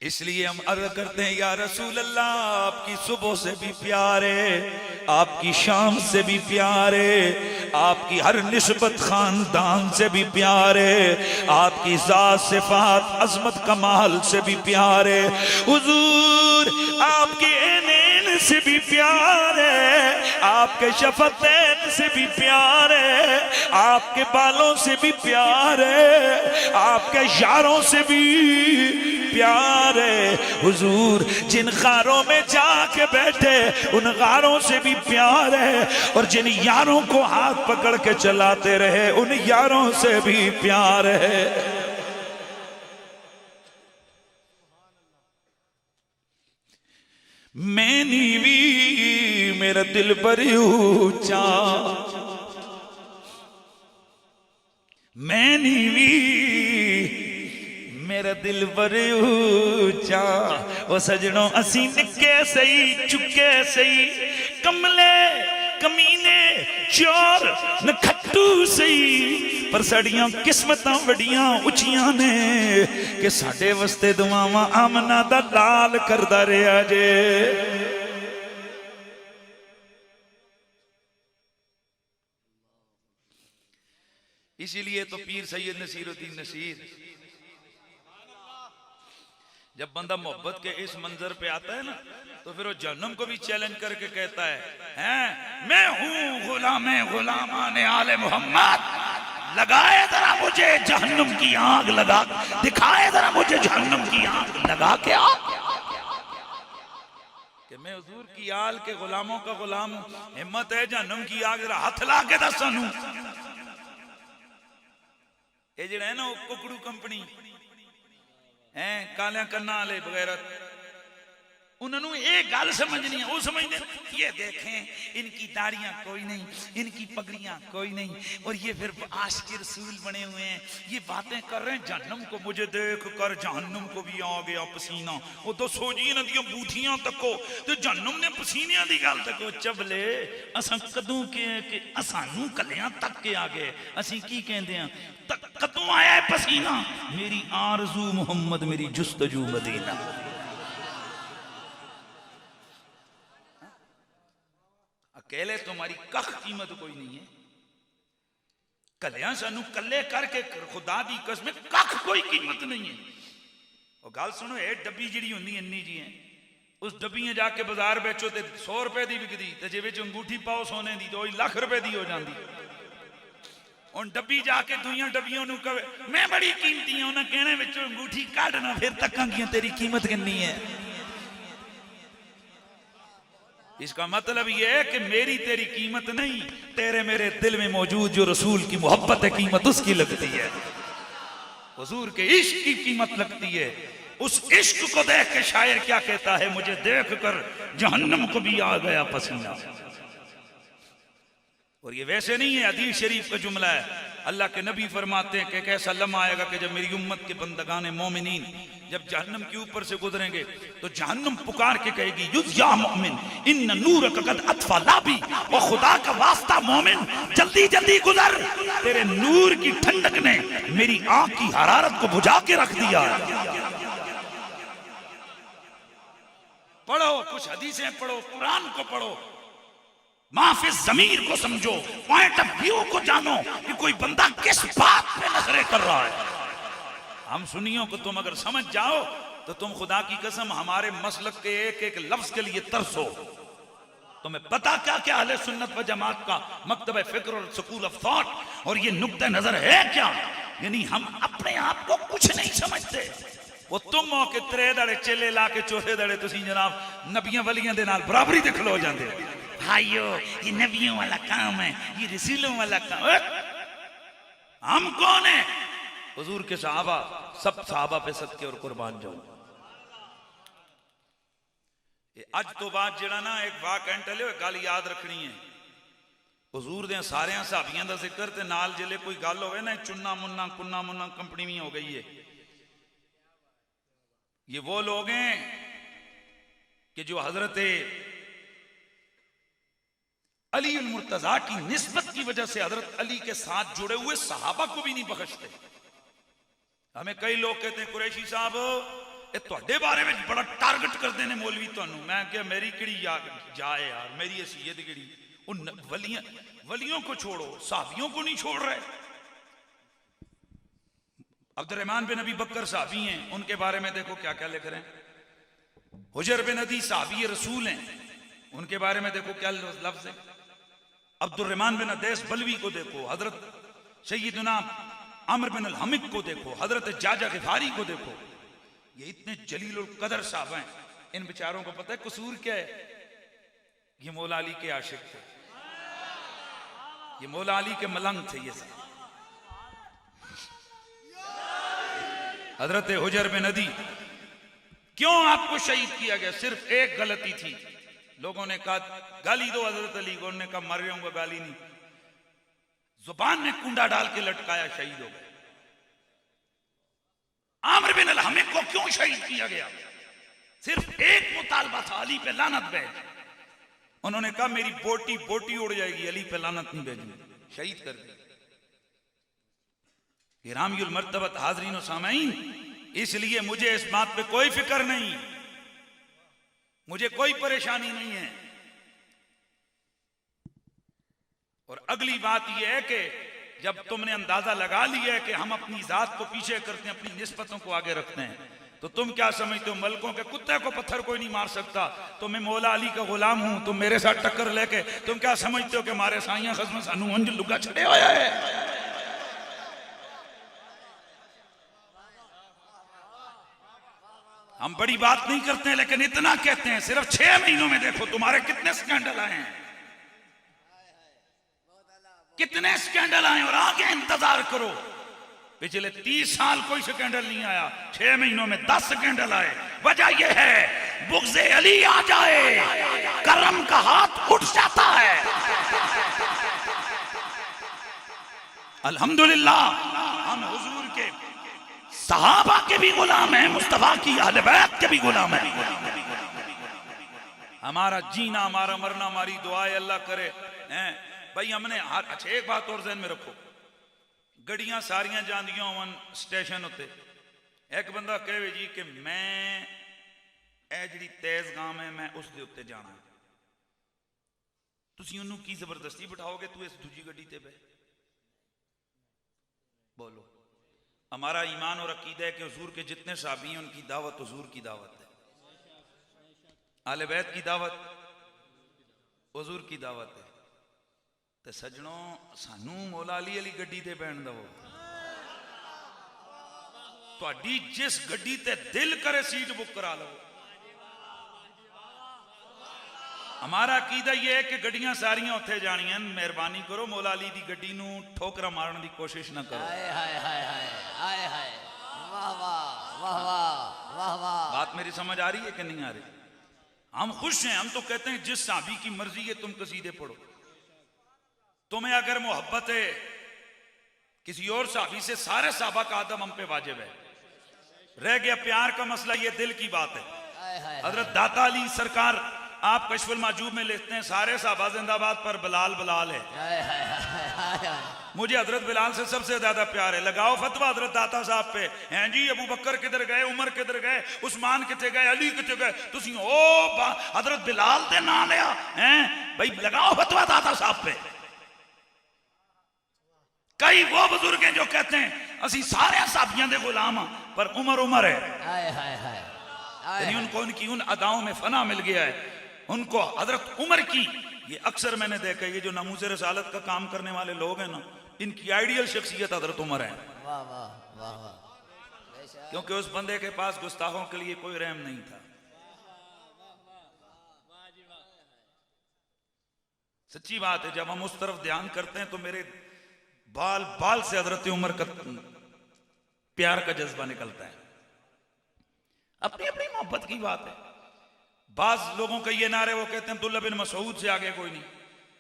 इसलिए हम अर्ज करते हैं, या रसूल अल्लाह, आपकी सुबह से भी प्यार है, आपकी शाम से भी प्यार है, आपकी हर निस्बत खानदान से भी प्यार है, आपकी ज़ात सिफ़ात अज़मत कमाल से भी प्यार है। हुजूर आपके ऐन से भी प्यार है, आपके शफ़तैन से भी प्यार है, आपके बालों से भी प्यार है, आपके यारों से भी प्यार है। हुजूर जिन गारों में जाके बैठे उन गारों से भी प्यार है, और जिन यारों को हाथ पकड़ के चलाते रहे उन यारों से भी प्यार है। मैंने भी मेरा दिल पर ऊंचा, मैंने भी मेरा दिल पर ऊंचा। वो सजनों असी निके सही चुके सही, कमले कमीने चोर नखट्टू सही, पर साड़ियां किस्मतां बड़ियां उचियां ने कि साडे वास्ते दुआवां आमना दा लाल करदा रहा जे। इसीलिए तो पीर सैयद नसीरुद्दीन नसीर, जब बंदा मोहब्बत के इस मंजर पे आता है ना, तो फिर वो जहन्नम को भी चैलेंज करके कहता है, मैं हूं गुलामे गुलामाने आले मोहम्मद, लगाए जरा मुझे जहन्नम की आग, लगा दिखाए जरा मुझे जहन्नम की आग लगा के आग, कि मैं हुजूर की आल के गुलामों का गुलाम हूं। हिम्मत है जहन्नम की आग जरा हाथ ला के दस सानू। ये जड़ा है ना वो कुकड़ू कंपनी है, कालिया कन्ना वाले बगैरत, उन्होंने ये गल समझनी है, वो समझते ये देखें इनकी दाढ़ियां कोई नहीं, इनकी पगड़ियां कोई नहीं, और ये फिर आशिक रसूल बने हुए हैं, ये बातें कर रहे हैं। जहन्नम को मुझे देख कर जहन्नम को भी आ गया पसीना। वो तो सोजी इन्हां दियां बूथियां तको ते जहन्नम ने पसीनियां दी गल तको। चबले असां कदों के असानू कलियां तक के आ गए, असीं की कहंदे आ कदों आया है पसीना? मेरी आरज़ू मोहम्मद, मेरी जुस्तजू मदीना। अकेले तुम्हारी कख कीमत कोई नहीं है, कलियां सानू कले करके खुदा दी कसम कख कोई कीमत नहीं है। और गल सुनो, ये डब्बी जी होंगी इन्नी जी है, उस डब्बी जाके बाजार बेचो तो 100 रुपए की बिकती, तो जे अंगूठी पाओ सोने की तो लाख रुपए की हो जाती। उन डब्बी जाके दुइयां डब्बियों कहे मैं बड़ी कीमती हूं, उन्हें कहने विचों अंगूठी काटना, फिर तकांगियां तेरी कीमत कितनी है। इसका मतलब यह है कि मेरी तेरी कीमत नहीं, तेरे मेरे दिल में मौजूद जो रसूल की मोहब्बत है कीमत उसकी लगती है, हुजूर के इश्क की कीमत लगती है। उस इश्क को देख के शायर क्या कहता है, मुझे देख कर जहन्नम को भी आ गया पसीना। और ये वैसे नहीं है, हदीस शरीफ का जुमला है, अल्लाह के नबी फरमाते हैं कि कैसा लम्हा आएगा कि जब मेरी उम्मत के बंदगाने मोमिनीन जब जहन्नम के ऊपर से गुजरेंगे तो जहन्नम पुकार के कहेगी, युज या मोमिन इन नूर का कद अतफा लाबी, और खुदा का वास्ता मोमिन जल्दी जल्दी गुजर, तेरे नूर की ठंडक ने मेरी आंख की हरारत को बुझा के रख दिया। पढ़ो कुछ हदीसें पढ़ो, कुरान को पढ़ो, माफिज जमीर को समझो, पॉइंट ऑफ व्यू को जानो कि कोई बंदा किस बात पे नजरें कर रहा है। हम सुनियों को तुम अगर समझ जाओ तो तुम खुदा की कसम हमारे मसलक के एक एक लफ्ज के लिए तरसो। तुम्हें पता क्या क्या अहले सुन्नत व जमात का मकतब फिक्र और स्कूल ऑफ थॉट और ये नुक्ता नजर है क्या? यानी हम अपने आप को कुछ नहीं समझते। वो तुम हो कि 3 दड़े चेले ला के चौथे दड़े तुसी जनाब नबियां वलियां दे नाल बराबरी दे खलो जांदे हो। भाइयों ये नबियों वाला काम है, ये रसूलों वाला काम है। हम कौन है? हुजूर के सहाबा, सब सहाबा पे सदके और कुर्बान जाओ। अज तो बाद जड़ा ना एक वाह कहते लियो, गल याद रखनी है। हुजूर दे सारे सहाबियां का जिक्र ते नाल जिले कोई गल होवे ना चुन्ना मुन्ना कुन्ना मुन्ना कंपनी भी हो गई है। ये वो लोग हैं कि जो हजरत अली उल मुर्तजा की निस्बत की वजह से हजरत अली के साथ जुड़े हुए सहाबा को भी नहीं बख्शते। हमें कई लोग कहते हैं कुरैशी साहब ये तुहाडे बारे में बड़ा टारगेट करते हैं मौलवी तुहानू। मैं क्या मेरी किड़ी जाए यार, मेरी हैसियत किड़ी। उन वलियों को छोड़ो, साहबियों को नहीं छोड़ रहे। अब्दुर्रहमान बिन अबी बकर साहबी हैं, उनके बारे में देखो क्या क्या लिख रहे हैं। हुजर बिन अदी साहबी रसूल हैं, उनके बारे में देखो क्या लफ्ज है। अब्दुर्रहमान बिन अदैस बलवी को देखो, हजरत सैयदना अमर बिन अल-हमिक को देखो, हजरत जाजा गिफारी को देखो। ये इतने जलील कदर साहब हैं, इन बेचारों को पता है कसूर क्या है? ये मौला अली के आशिक थे, ये मौला अली के मलंग थे। ये सब हजरत हुजर बिन अदी क्यों आपको शहीद किया गया? सिर्फ एक गलती थी। लोगों ने कहा गाली दो हजरत अली को, उन्होंने कहा मर जाऊंगा, गाली नहीं। जुबान में कुंडा डाल के लटकाया, शहीद हो गए। आमिर बिन अल-हमिक को क्यों शहीद किया गया? सिर्फ एक मुतालबा था, अली पे लानत भेज। उन्होंने कहा मेरी बोटी बोटी उड़ जाएगी, अली पे लानत नहीं भेजूंगी, शहीद कर दी। गिरामियुल मर्तबत हाजरीन और सामाईन, इसलिए मुझे इस बात पे कोई फिक्र नहीं, मुझे कोई परेशानी नहीं है। और अगली बात यह है कि जब तुमने अंदाजा लगा लिया है कि हम अपनी जात को पीछे करते हैं, अपनी निस्बतों को आगे रखते हैं, तो तुम क्या समझते हो मलकों के कुत्ते को पत्थर कोई नहीं मार सकता? तो मैं मौला अली का गुलाम हूं, तुम मेरे साथ टक्कर लेके तुम क्या समझते हो कि हमारे साइया खसम सानू अंज लुगा छड़े होया है? हम बड़ी बात नहीं करते हैं, लेकिन इतना कहते हैं सिर्फ 6 महीनों में देखो तुम्हारे कितने स्कैंडल आए हैं, कितने स्कैंडल आए। और आगे इंतजार करो, पिछले 30 साल कोई स्कैंडल नहीं आया, 6 महीनों में 10 स्कैंडल आए। वजह यह है बुग़्ज़े अली आ जाए, करम का हाथ उठ जाता है। अल्हम्दुलिल्लाह हम हुजूर के सहाबा के भी गुलाम हैं, मुस्तफा की अहले बैत के भी गुलाम हैं। हमारा जीना, हमारा मरना, हमारी दुआएं अल्लाह करे हैं भाई। हमने अच्छा एक बात और ज़हन में रखो, गड्डियां सारियां जांदियां होवन स्टेशन उत्ते, एक बंदा कहे जी कि मैं ए जी तेज गाम है मैं उस दे उत्ते जाना, तुसी उन्होंने की जबरदस्ती बिठाओगे? तू इस दूजी गड्डी ते बह। बोलो, हमारा ईमान और अकीदा है कि हुजूर के जितने साहबी हैं उनकी दावत हुजूर की दावत है, आले बैत की दावत हुजूर की दावत है। तो सजनों सानू मौला अली अली गड्डी ते बैठ दवो, तुहाडी जिस गड्डी ते दिल करे सीट बुक करा लो। हमारा अकीदा यह है कि गड्डियां सारियां उत्थे जानियां, मेहरबानी करो मौला अली दी गड्डी नू ठोकरा मारने की कोशिश ना करो। हाय हाय हाय हाय हाय हाय, वाह वाह वाह वाह वाह वाह। बात मेरी समझ आ रही है कि नहीं आ रही? हम खुश हैं, हम तो कहते हैं जिस साहबी की मर्जी है तुम कसीदे पढ़ो। तुम्हें अगर मोहब्बत है किसी और साहबी से, सारे साहबा का आदम हम पे वाजिब है। रह गया प्यार का मसला, ये दिल की बात है। हजरत दाता अली सरकार आप कश्फुल माजूब में लिखते हैं सारे साहबा जिंदाबाद पर बिलाल बिलाल है। मुझे हजरत बिलाल से सबसे ज्यादा प्यार है। लगाओ फतवा हजरत दाता साहब पे। हैं जी अबू बकर किधर गए, उमर किधर गए, उस्मान कितने गए, अली कितने गए, तुसी ओ हजरत बिलाल दे ना लिया हैं भाई। लगाओ फतवा दाता साहब पे। कई वो बुजुर्ग हैं जो कहते हैं असी सारे साहबियां दे गुलाम हां, पर उमर उमर है। यानी उनको उनकी उन अदाओं में फना मिल गया है, उनको हजरत उमर की। ये अक्सर मैंने देखा, ये जो नमूज़े रसालत का काम करने वाले लोग हैं ना, इनकी आइडियल शख्सियत हजरत उमर है। वाह वाह वाह वाह। क्योंकि उस बंदे के पास गुस्ताखों के लिए कोई रहम नहीं था। सच्ची बात है, जब हम उस तरफ ध्यान करते हैं तो मेरे बाल बाल से हजरत उमर का प्यार का जज्बा निकलता है। अपनी अपनी मोहब्बत की बात है। बाज लोगों का ये नारे, वो कहते हैं अब्दुल्ला बिन मसूद से आगे कोई नहीं।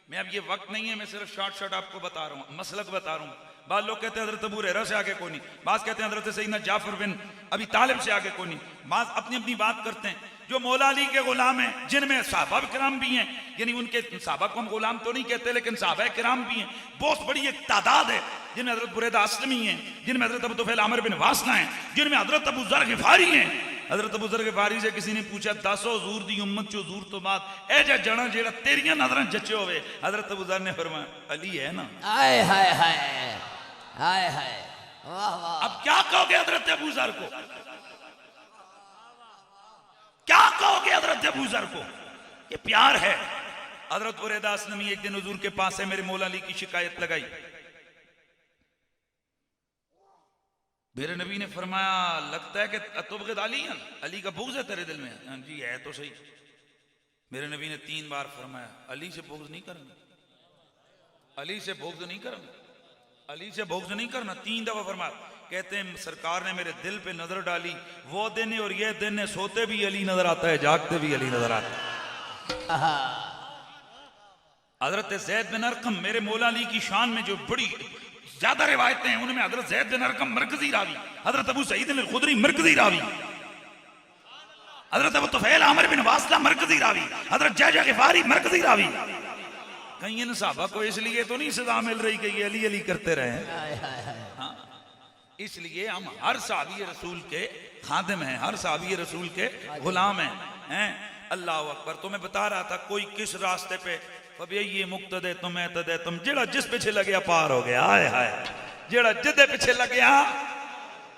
मैं अब ये वक्त नहीं है, मैं सिर्फ शॉर्ट आपको बता रहा हूँ, मसलक बता रहा हूँ। बाद लोग कहते हैं हजरत अबू हुरैरा से आगे कोई नहीं, बाज कहते हैं हजरत सैयदना जाफर बिन अबी तालिब से आगे कोई नहीं। बाज अपनी अपनी बात करते हैं। जो मौला अली के गुलाम हैं, जिनमें सहाबा किराम भी हैं, यानी उनके सहाबा को हम गुलाम तो नहीं कहते, लेकिन सहाबा किराम भी हैं, बहुत बड़ी एक तादाद है, जिनमें हजरत बुरैदा अस्लमी हैं, जिनमें हजरत अबू तुफैल आमिर बिन वासना हैं, जिनमें हजरत अबू ज़र गिफारी हैं। हजरत अबू ज़र गिफारी से किसी ने पूछा, 10 हजूर दी उम्मत चो हजूर तो बाद ए जा जणा जेड़ा तेरियां नजरां जचे होवे। हजरत अबू ज़र ने फरमाया, अली है ना। हाय हाय हाय हाय हाय, वाह वाह। अब क्या कहोगे हजरत अबू ज़र को, क्या कहोगे हजरत अबू ज़र को? ये प्यार है। हजरत बुरैदा अस्लमी एक दिन हुजूर के पास है, मेरे मौला अली की शिकायत लगाई। मेरे नबी ने फरमाया, लगता है कि अतुबग़िद अलियन, अली का बुग़्ज़ है तेरे दिल में। हाँ जी है तो सही। मेरे नबी ने 3 बार फरमाया, अली से बुग़्ज़ नहीं करना, अली से बुग़्ज़ नहीं करना, अली से बुग़्ज़ नहीं करना। 3 दफा फरमाया। कहते हैं सरकार ने मेरे दिल पे नजर डाली, वो दिन और ये दिन है, सोते भी अली नजर आता है, जागते भी अली नजर आता है। हजरत ज़ैद बिन अरकम, मेरे मौला अली की शान में जो बड़ी ज्यादा रिवायतें हैं, उनमें हजरत ज़ैद बिन अरकम मरकजी रावी, हजरत अबू सईद अल खुदरी मरकजी रावी, हजरत अबू तुफैल आमिर बिन वासला मरकजी रावी, हजरत जैजा गिफारी मरकजी रावी। कहीं इन सहाबा को इसलिए तो नहीं सजा मिल रही कि ये अली अली करते रहे। हाँ, इसलिए हम हर सहाबी रसूल के खादिम हैं, हर सहाबी रसूल के गुलाम हैं। अल्लाह अकबर। तो मैं बता रहा था, कोई किस रास्ते पे, अब ये मुक्तदे तुम एतदे तुम, जेड़ा जिस पीछे लगे पार हो गया। हाय हाय, जेड़ा जिदे पीछे लगे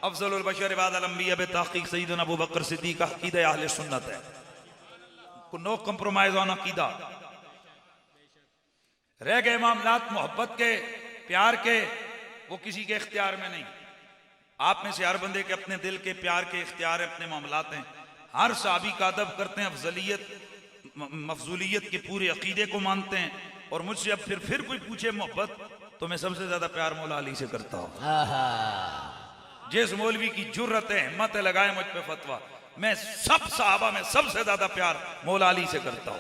अफजलुल बशर बाद अल अंबिया बे तहकीक सय्यदना अबू बकर सिद्दीक का अकीदा अहले सुन्नत है, को नो कंप्रोमाइज ऑन अकीदा। रह गए मामलात मोहब्बत के, प्यार के, वो किसी के इख्तियार में नहीं। आप में से हर बंदे के अपने दिल के प्यार के इख्तियार है, अपने मामलात हैं। हर सहाबी का अदब करते हैं, अफजलियत मफजूलियत के पूरे अकीदे को मानते हैं। और मुझसे अब फिर कोई पूछे मोहब्बत, तो मैं सबसे ज्यादा प्यार मौला अली से करता हूँ। जिस मौलवी की जुर्रत है, हिम्मत है, लगाए मुझ पे फतवा, मैं सब सहाबा में सबसे ज्यादा प्यार मौला अली से करता हूँ।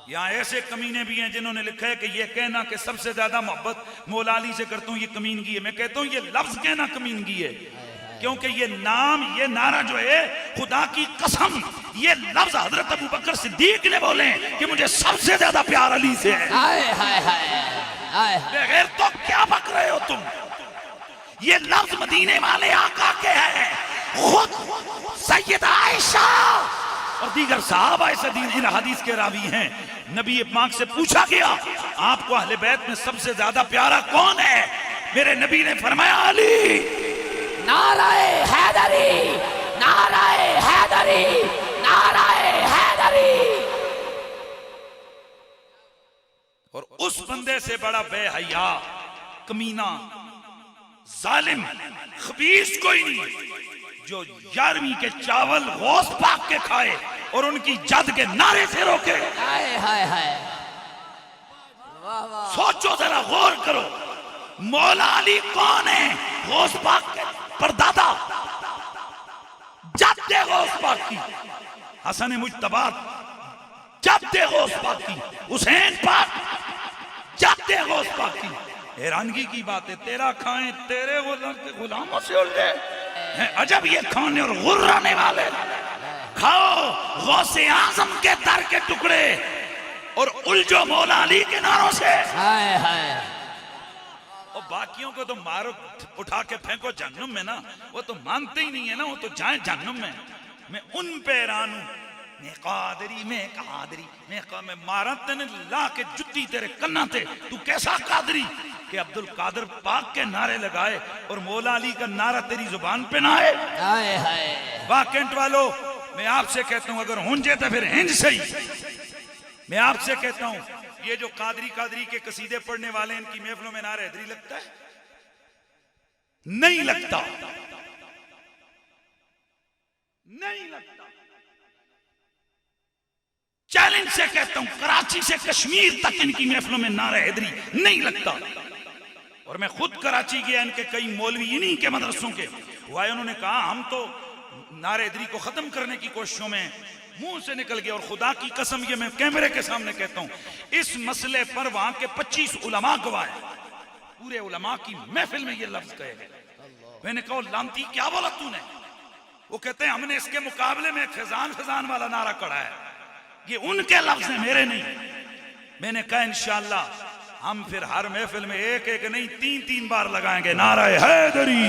यहाँ ऐसे कमीने भी हैं जिन्होंने लिखा है कि ये कहना कि सबसे ज्यादा मोहब्बत मौला अली से करता हूँ ये कमीनगी है। मैं कहता हूँ ये लफ्ज कहना कमीनगी है, क्योंकि ये नाम, ये नारा जो है, खुदा की कसम, ये लफ्ज हजरत अबू बकर सिद्दीक ने बोले कि मुझे सबसे ज्यादा प्यार अली से है। बगैर तो क्या बक रहे हो तुम? ये लफ्ज मदीने वाले आका के हैं, खुद सैयदा आयशा और दीगर साहब ऐसे इन हदीस के रावी हैं। नबी पाक से पूछा गया, आपको अहले बैत में सबसे ज्यादा प्यारा कौन है? मेरे नबी ने फरमाया, अली। नाराए हैदरी, नाराए हैदरी, नाराए हैदरी। और उस बंदे से बड़ा बेहया, कमीना, जालिम, खबीस कोई नहीं जो 11वीं के चावल गौस पाक के खाए और उनकी जद के नारे से रोके। हाय हाय हाय, वाह वाह। सोचो जरा, गौर करो, मौला अली कौन है? गौस पाक के परदादा, जद्दे गौस पाक की, हसन मुज्तबा जद्दे गौस पाक की, हुसैन पाक जद्दे गौस पाक की। हैरानगी की बात है, तेरा खाएं तेरे गुलामों से उल्ले हैं। अजब ये खाने और गुर्राने वाले, खाओ गौसे आजम के दर के टुकड़े और उलझो मौला अली के नारों से। हाय हाय। और बाकियों को तो मारो, उठा के फेंको जहन्नुम में ना, वो तो मानते ही नहीं है ना, वो तो जाए जहन्नुम में। मैं उन पे हैरान हूं, मैं कादरी, मैं कादरी, मैं मारा तेने ला के जुत्ती तेरे कन्ना थे, तू कैसा कादरी कि अब्दुल कादर पाक के नारे लगाए और मौला अली का नारा तेरी जुबान पे ना आए। हाय हाय। वाह कैंट वालों, मैं आपसे कहता हूं, अगर हुंजे तो फिर हिंज सही। मैं आपसे कहता हूं, ये जो कादरी के कसीदे पढ़ने वाले, इनकी महफिलों में नारा हैदरी लगता है? नहीं लगता, नहीं लगता। चैलेंज से कहता हूं, कराची से कश्मीर तक इनकी महफिलों में नारा हैदरी नहीं लगता। और मैं खुद कराची गया, इनके कई मौलवी इन्हीं के मदरसों के हुआ, उन्होंने कहा हम तो नारे हैदरी को खत्म करने की कोशिशों में मुंह से निकल गया। और खुदा की कसम ये मैं कैमरे के सामने कहता हूं, इस मसले पर वहां के 25 उलमा गवाह हैं, पूरे उलमा की महफिल में ये लफ्ज कहे गए। मैंने कहा लांती क्या बोला तूने? वो कहते हैं हमने इसके मुकाबले में फैजान फैजान वाला नारा कड़ा है, ये उनके लफ्ज हैं मेरे नहीं। मैंने कहा इंशाअल्लाह हम फिर हर महफिल में एक एक नहीं 3-3 बार लगाएंगे नारा हैदरी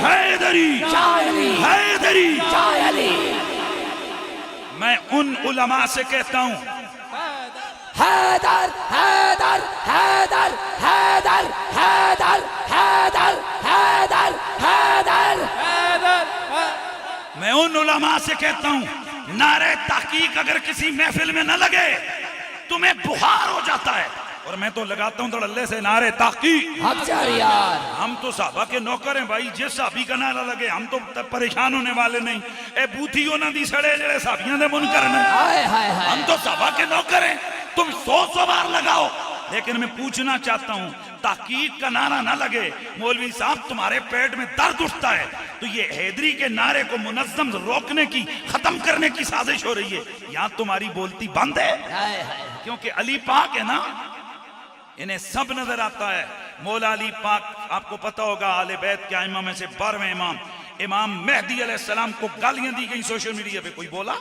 हैदरी हैदरी। मैं उन उलमा से कहता हूं हैदर हैदर हैदर हैदर हैदर हैदर हैदर हैदर हैदर। मैं उन उलमा से कहता हूं नारे तहकीक अगर किसी महफिल में न लगे तुम्हें बुखार हो जाता है, और मैं तो लगाता हूं धड़ल्ले से नारे तहकीक। हम तो साहबा के नौकर हैं भाई, जिस साहबी का नारा लगे हम तो परेशान होने वाले नहीं। ए बूथी उन्होंने दी सड़े जड़े साहबियां दे मुनकर ने, हम तो साहबा के नौकर हैं। तुम 100 बार लगाओ, लेकिन मैं पूछना चाहता हूं तहकीक का नारा ना लगे, मौलवी साहब तुम्हारे पेट में दर्द उठता है, तो ये हैदरी के नारे को मुनज्जम रोकने की, खत्म करने की साजिश हो रही है। यहां तुम्हारी बोलती बंद है, क्योंकि अली पाक है ना, इन्हें सब नजर आता है। मौला अली पाक आपको पता होगा आले बैत के इमाम में से 12वें इमाम, इमाम मेहदी अलैहिस्सलाम को गालियां दी गई सोशल मीडिया पे, कोई बोला?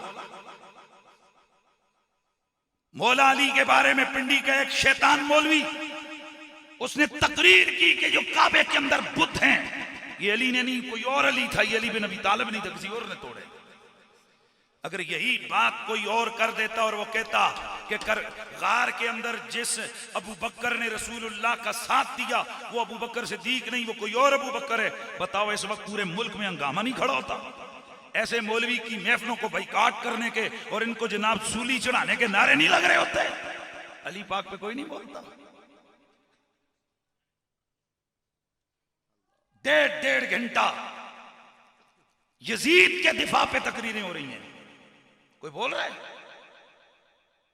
मौला अली के बारे में पिंडी का एक शैतान मौलवी उसने तकरीर की कि जो काबे के अंदर बुत हैं ये अली ने नहीं, कोई और अली था, ये अली बिन अबी तालिब नहीं था, किसी और ने तोड़े। अगर यही बात कोई और कर देता और वो कहता कि गार के अंदर जिस अबू बकर ने रसूलुल्लाह का साथ दिया वो अबू बकर सिद्दीक नहीं, वो कोई और अबू बकर है, बताओ इस वक्त पूरे मुल्क में हंगामा नहीं खड़ा होता? ऐसे मौलवी की महफिलों को बाइकाट करने के और इनको जनाब सूली चढ़ाने के नारे नहीं लग रहे होते? अली पाक पे कोई नहीं बोलता। 1.5 घंटा यजीद के दिफा पे तकरीरें हो रही हैं, कोई बोल रहा है?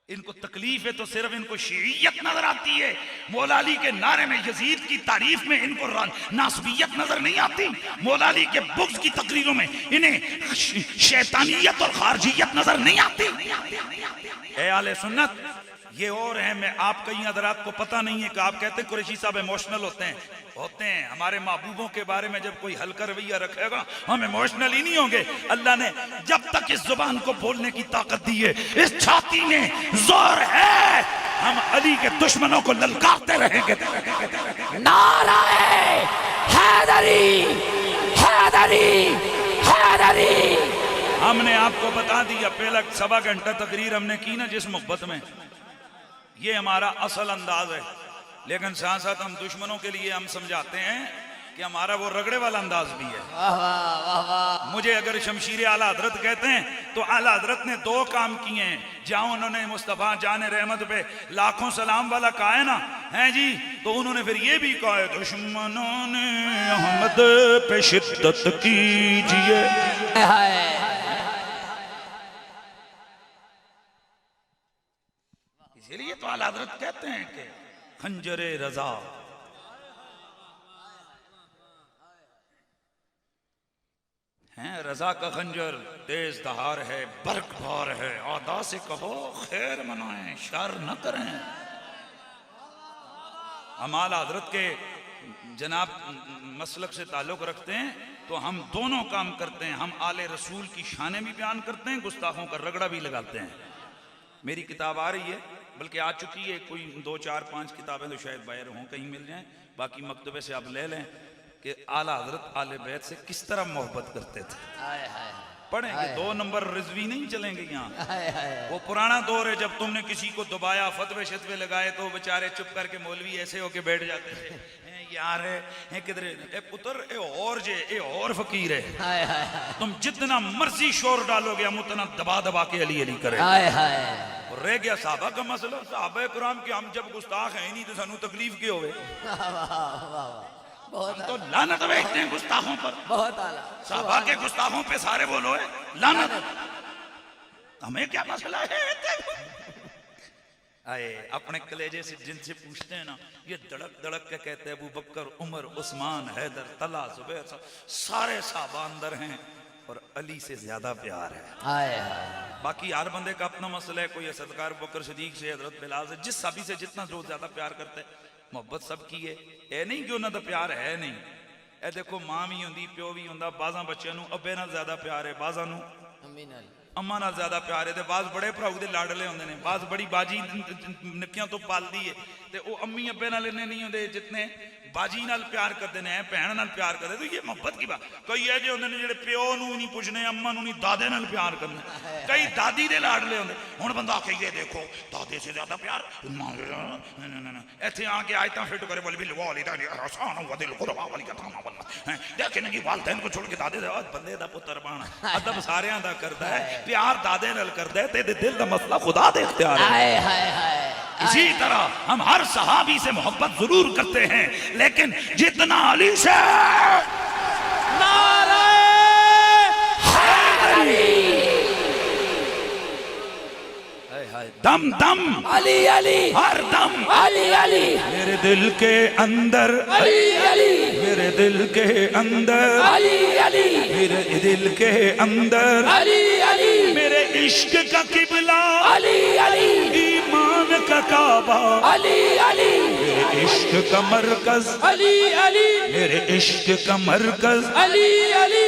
इनको तकलीफ है तो सिर्फ इनको शीयत नजर आती है। मौला अली के नारे में यजीद की तारीफ में इनको नासबियत नजर नहीं आती। मौला अली के बुग़्ज़ की तकरीरों में इन्हें शैतानियत और खारजियत नजर नहीं आती। ए आले सुन्नत, ये और है, मैं आप कई हज़रात को पता नहीं है कि आप कहते हैं कुरैशी साहब इमोशनल होते हैं। हमारे महबूबों के बारे में जब कोई हल्का रवैया रखेगा हम इमोशनल ही नहीं होंगे। अल्लाह ने जब तक इस जुबान को बोलने की ताकत दी है, इस छाती में जोर है, हम अली के दुश्मनों को ललकारते रहेंगे। नारा हैदरी हैदरी हैदरी। हमने आपको बता दिया, पहला 1.25 घंटा तकरीर हमने की ना जिस मोहब्बत में, ये हमारा असल अंदाज है। लेकिन साथ साथ हम दुश्मनों के लिए हम समझाते हैं कि हमारा वो रगड़े वाला अंदाज भी है। मुझे अगर शमशीर आला हजरत कहते हैं तो आला हजरत ने 2 काम किए हैं। जहां उन्होंने मुस्तफा जाने रहमत पे लाखों सलाम वाला कहा है ना, है जी, तो उन्होंने फिर ये भी कहा है दुश्मनों ने अहमद पे शिद्दत कीजिए। इसीलिए तो आला हजरत कहते हैं कि खंजरे रजा हैं, रजा का खंजर तेज दहार है, बरकबार है, आदा से कहो खैर मनाएं, शर न करें। हम आला हजरत के जनाब मसलक से ताल्लुक रखते हैं तो हम दोनों काम करते हैं। हम आले रसूल की शानें भी बयान करते हैं, गुस्ताखों का रगड़ा भी लगाते हैं। मेरी किताब आ रही है, बल्कि आ चुकी है, कोई 2, 4, 5 किताबें तो शायद बाहर हों, कहीं मिल जाएं, बाकी मकतबे से आप ले लें कि आला हजरत आले बैत से किस तरह मोहब्बत करते थे। पढ़ेंगे, 2 नंबर रिजवी नहीं चलेंगे यहाँ। वो पुराना दौर है जब तुमने किसी को दबाया, फतवे शतवे लगाए तो बेचारे चुप करके मौलवी ऐसे होके बैठ जाते थे, यार है किधर ए पुत्र ए और जे ए और फकीर है। तुम जितना मर्जी शोर डालोगे हम उतना दबा दबा के अली अली करें। और रह गया साहबा का मसला, साहबा कुरान के हम जब गुस्ताख है नहीं तो सानू तकलीफ क्यों होवे? हम तो लानत भेजते हैं गुस्ताखों पर। बहुत आला साहबा के गुस्ताखों पे सारे बोलो है लानत। हमें क्या मसला है? आए अपने कलेजे से जिनसे पूछते हैं ना, ये धड़क धड़क के कहते हैं अबू बकर, उमर, उस्मान, हैदर, तला, जुबैर, सारे साहबा अंदर हैं और अली से ज्यादा प्यार है। हाय हाय बाकी हर बंदे का अपना मसला है। कोई सरकार बकर सिद्दीक से, हजरत बिलाल से, जिस साबी से जितना जो ज्यादा प्यार करते हैं, मोहब्बत सबकी है। ये नहीं कि उन्होंने प्यार है नहीं। ए देखो मां भी होंगी, प्यो भी होंदा, बाजा बच्चों नूं अब्बे नाल ज्यादा प्यार है, बाजा नूं अम्मा नाल ज्यादा प्यार है। ते बाज बड़े भराऊ दे लाडले होंदे ने, बाज बड़ी बाजी निक्कियां तो पालदी है, ते ओ अम्मी अब्बे नाल इन्ने नहीं होंदे जितने बाजी नाल प्यार करते हैं, भैन नाल प्यार करते। तो ये मोहब्बत की बात। कई है जो होंदे ने जिहड़े प्यो नूं नहीं पुछने, अम्मा नूं नहीं, दादे नाल प्यार करना। कई दादी दे लाडले होंदे। हुण बंदा आखे ये देखो दादे से ज्यादा प्यार, इत्थे आके आयतां फिट करे बोले भी लवा ली दा आसान हुआ दिल कुरबा वाली का थामा बनना है। देखे ना कि वालिदैन को छोड़ के दादे दे बंदे दा पुत्तर बन। अदब सारियां दा करदा है, प्यार दादे नाल करदा है, तेरे दिल दा मसला खुदा दे इख्तियार है। हाय हाय हाय इसी तरह हम हर सहाबी से मोहब्बत जरूर करते हैं, लेकिन जितना अली से दम दम अली अली हर दम अली अली मेरे दिल के अंदर, अली अली मेरे दिल के अंदर, अली अली मेरे दिल के अंदर, अली अली मेरे इश्क का किबला, अली अली ईमान का काबा, अली अली मेरे इश्क का मरकज, अली अली मेरे इश्क का मरकज, अली अली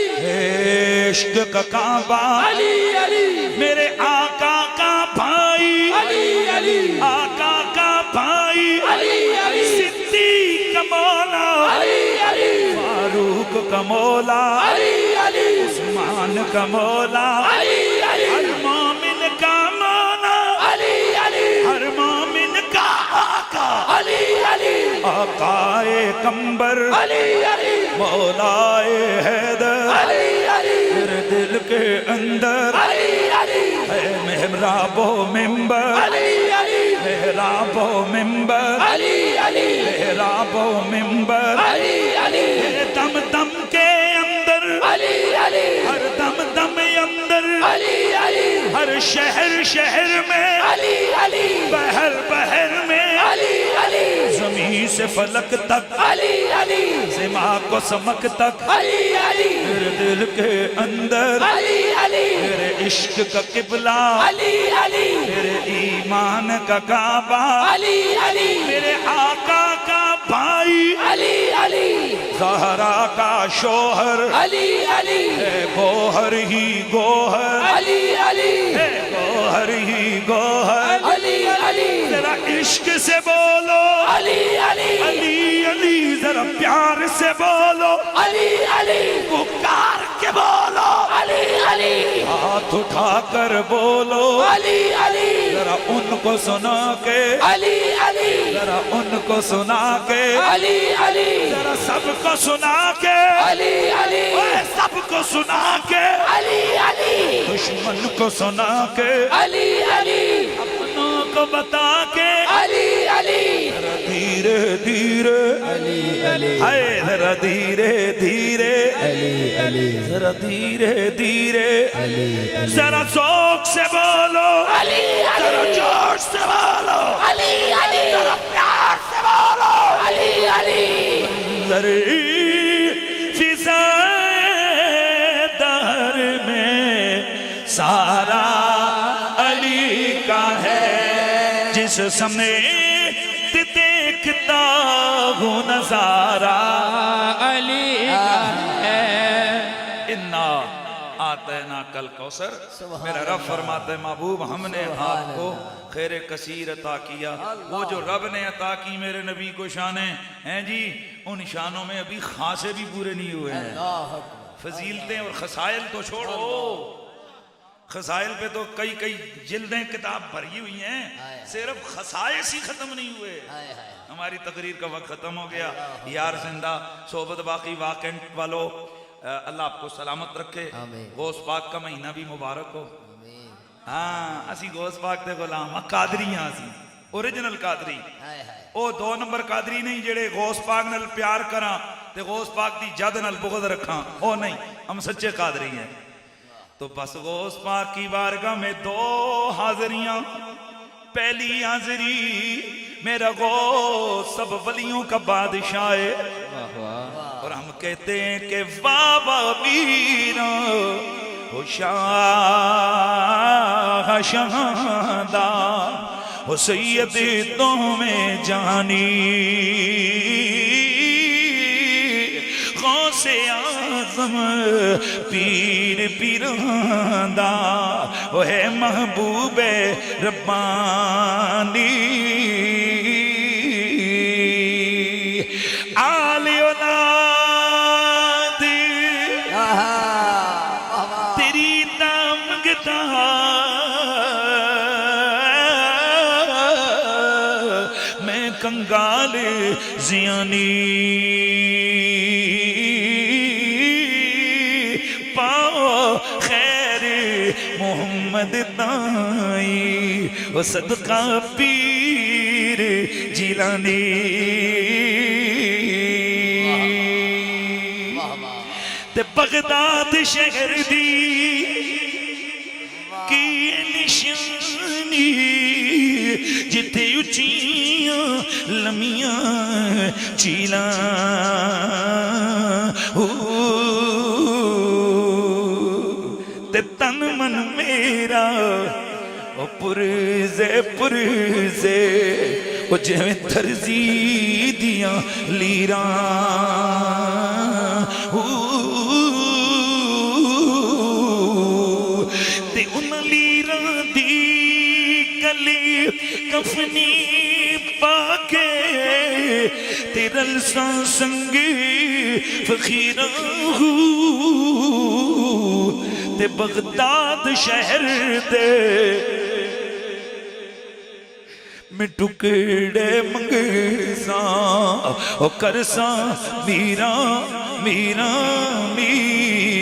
इश्क का काबा, अली अली मेरे आका का भाई, अली अली आका का भाई, अली अली सिद्दीक का मौला, अली अली फारूक का मौला, अली अली उस्मान का मौला, अली अली हर मोमिन का मौला, अली अली हर मोमिन का आका, अली अली आकाए कंबर, अली अली मौलाए हैदर, अली अली मेरे दिल के अंदर अली अली है मेहराबो मिंबर, अली अली मेहराबो मिंबर, अली अली मेहराबो मिंबर, अली अली मेरे दम दम के अंदर, अली अली हर दम दम अंदर, अली अली हर शहर शहर में, अली अली बहर बहर में, अली अली जमीन से फलक तक, अली अली सिमा को समक तक, अली अली मेरे दिल के अंदर, अली अली मेरे इश्क का किबला, अली अली मेरे ईमान का काबा, अली अली मेरे आका का भाई, अली अली ज़हरा का शोहर, अली अली है गोहर ही गोहर, अली अली है गोहर ही गोहर, अली अली जरा इश्क से बोलो अली अली अली अली, जरा प्यार से बोलो, अली अली पुकार के बोलो, अली अली हाथ उठा कर बोलो, अली अली जरा उनको सुना के, अली अली जरा उनको सुना के, अली अली जरा सबको सुना के, अली अली ओए सबको सुना के, अली अली दुश्मन को सुना के, अली अली अपनों को बता के, अली अली जरा धीरे धीरे, अली अली हाय जरा धीरे धीरे, अली अली जरा धीरे धीरे, अली जरा शौक से बोलो, अली जरा जोश से बोलो, अली अली जरा प्यार से बोलो, अली अली जरी फिज़ाए दहर में सारा अली का है, जिस समय देखता हूँ नजारा अली इन्ना आतना कल कौसर। मेरा रब फरमाते महबूब हमने आपको खैर कसीर अता किया। वो जो रब ने अता की मेरे नबी को शाने हैं जी, उन शानों में अभी खासे भी पूरे नहीं हुए हैं। फजीलतें और खसाइल तो छोड़ो, खसाइल पे तो कई कई जिल्दें किताब भरी हुई हैं, सिर्फ खसाइस ही खत्म नहीं हुए। हमारी तकरीर का वक्त खत्म हो गया। यार जिंदा सोबत बाकी वाकंट वालों, अल्लाह आपको सलामत रखे। गौस पाक का महीना भी मुबारक हो। हाँ असी गौस पाक दे गुलाम हाँ, कादरी हाँ सी ओरिजिनल कादरी। ओ 2 नंबर कादरी नहीं जेड़े गौस पाक नाल प्यार करा ते गौस पाक दी जद नाल बुगद रखा, ओ नहीं, हम सच्चे कादरी हैं। तो बस गौस पाक की बारगाह में 2 हाजिरियां। पहली हाजिरी मेरा गौस सब वलियों का बादशाह है, और हम कहते हैं कि बाबा मीरा हो शाह शहादा हो सैयद तो में जानी गौसे आज़म पीर पीरांदा वो है महबूबे रब्बानी आले औलाद तेरी दामगता मैं कंगाल जियानी मोहम्मद ताई वो सदका पीर जिलानी ते बगदाद शहर दी की निशानी जिथे उचियां लमियां चीला तन मन मेरा ओ पुरजे ओ जिवें दर्जी दियां लीरां ते उन लीरां दी गली कफनी पाके तेरे लसां संगी फकीरां ते बगदाद शहर दे मैं टुकड़े मंगसा ओ करसा मीरा मीरा मीरा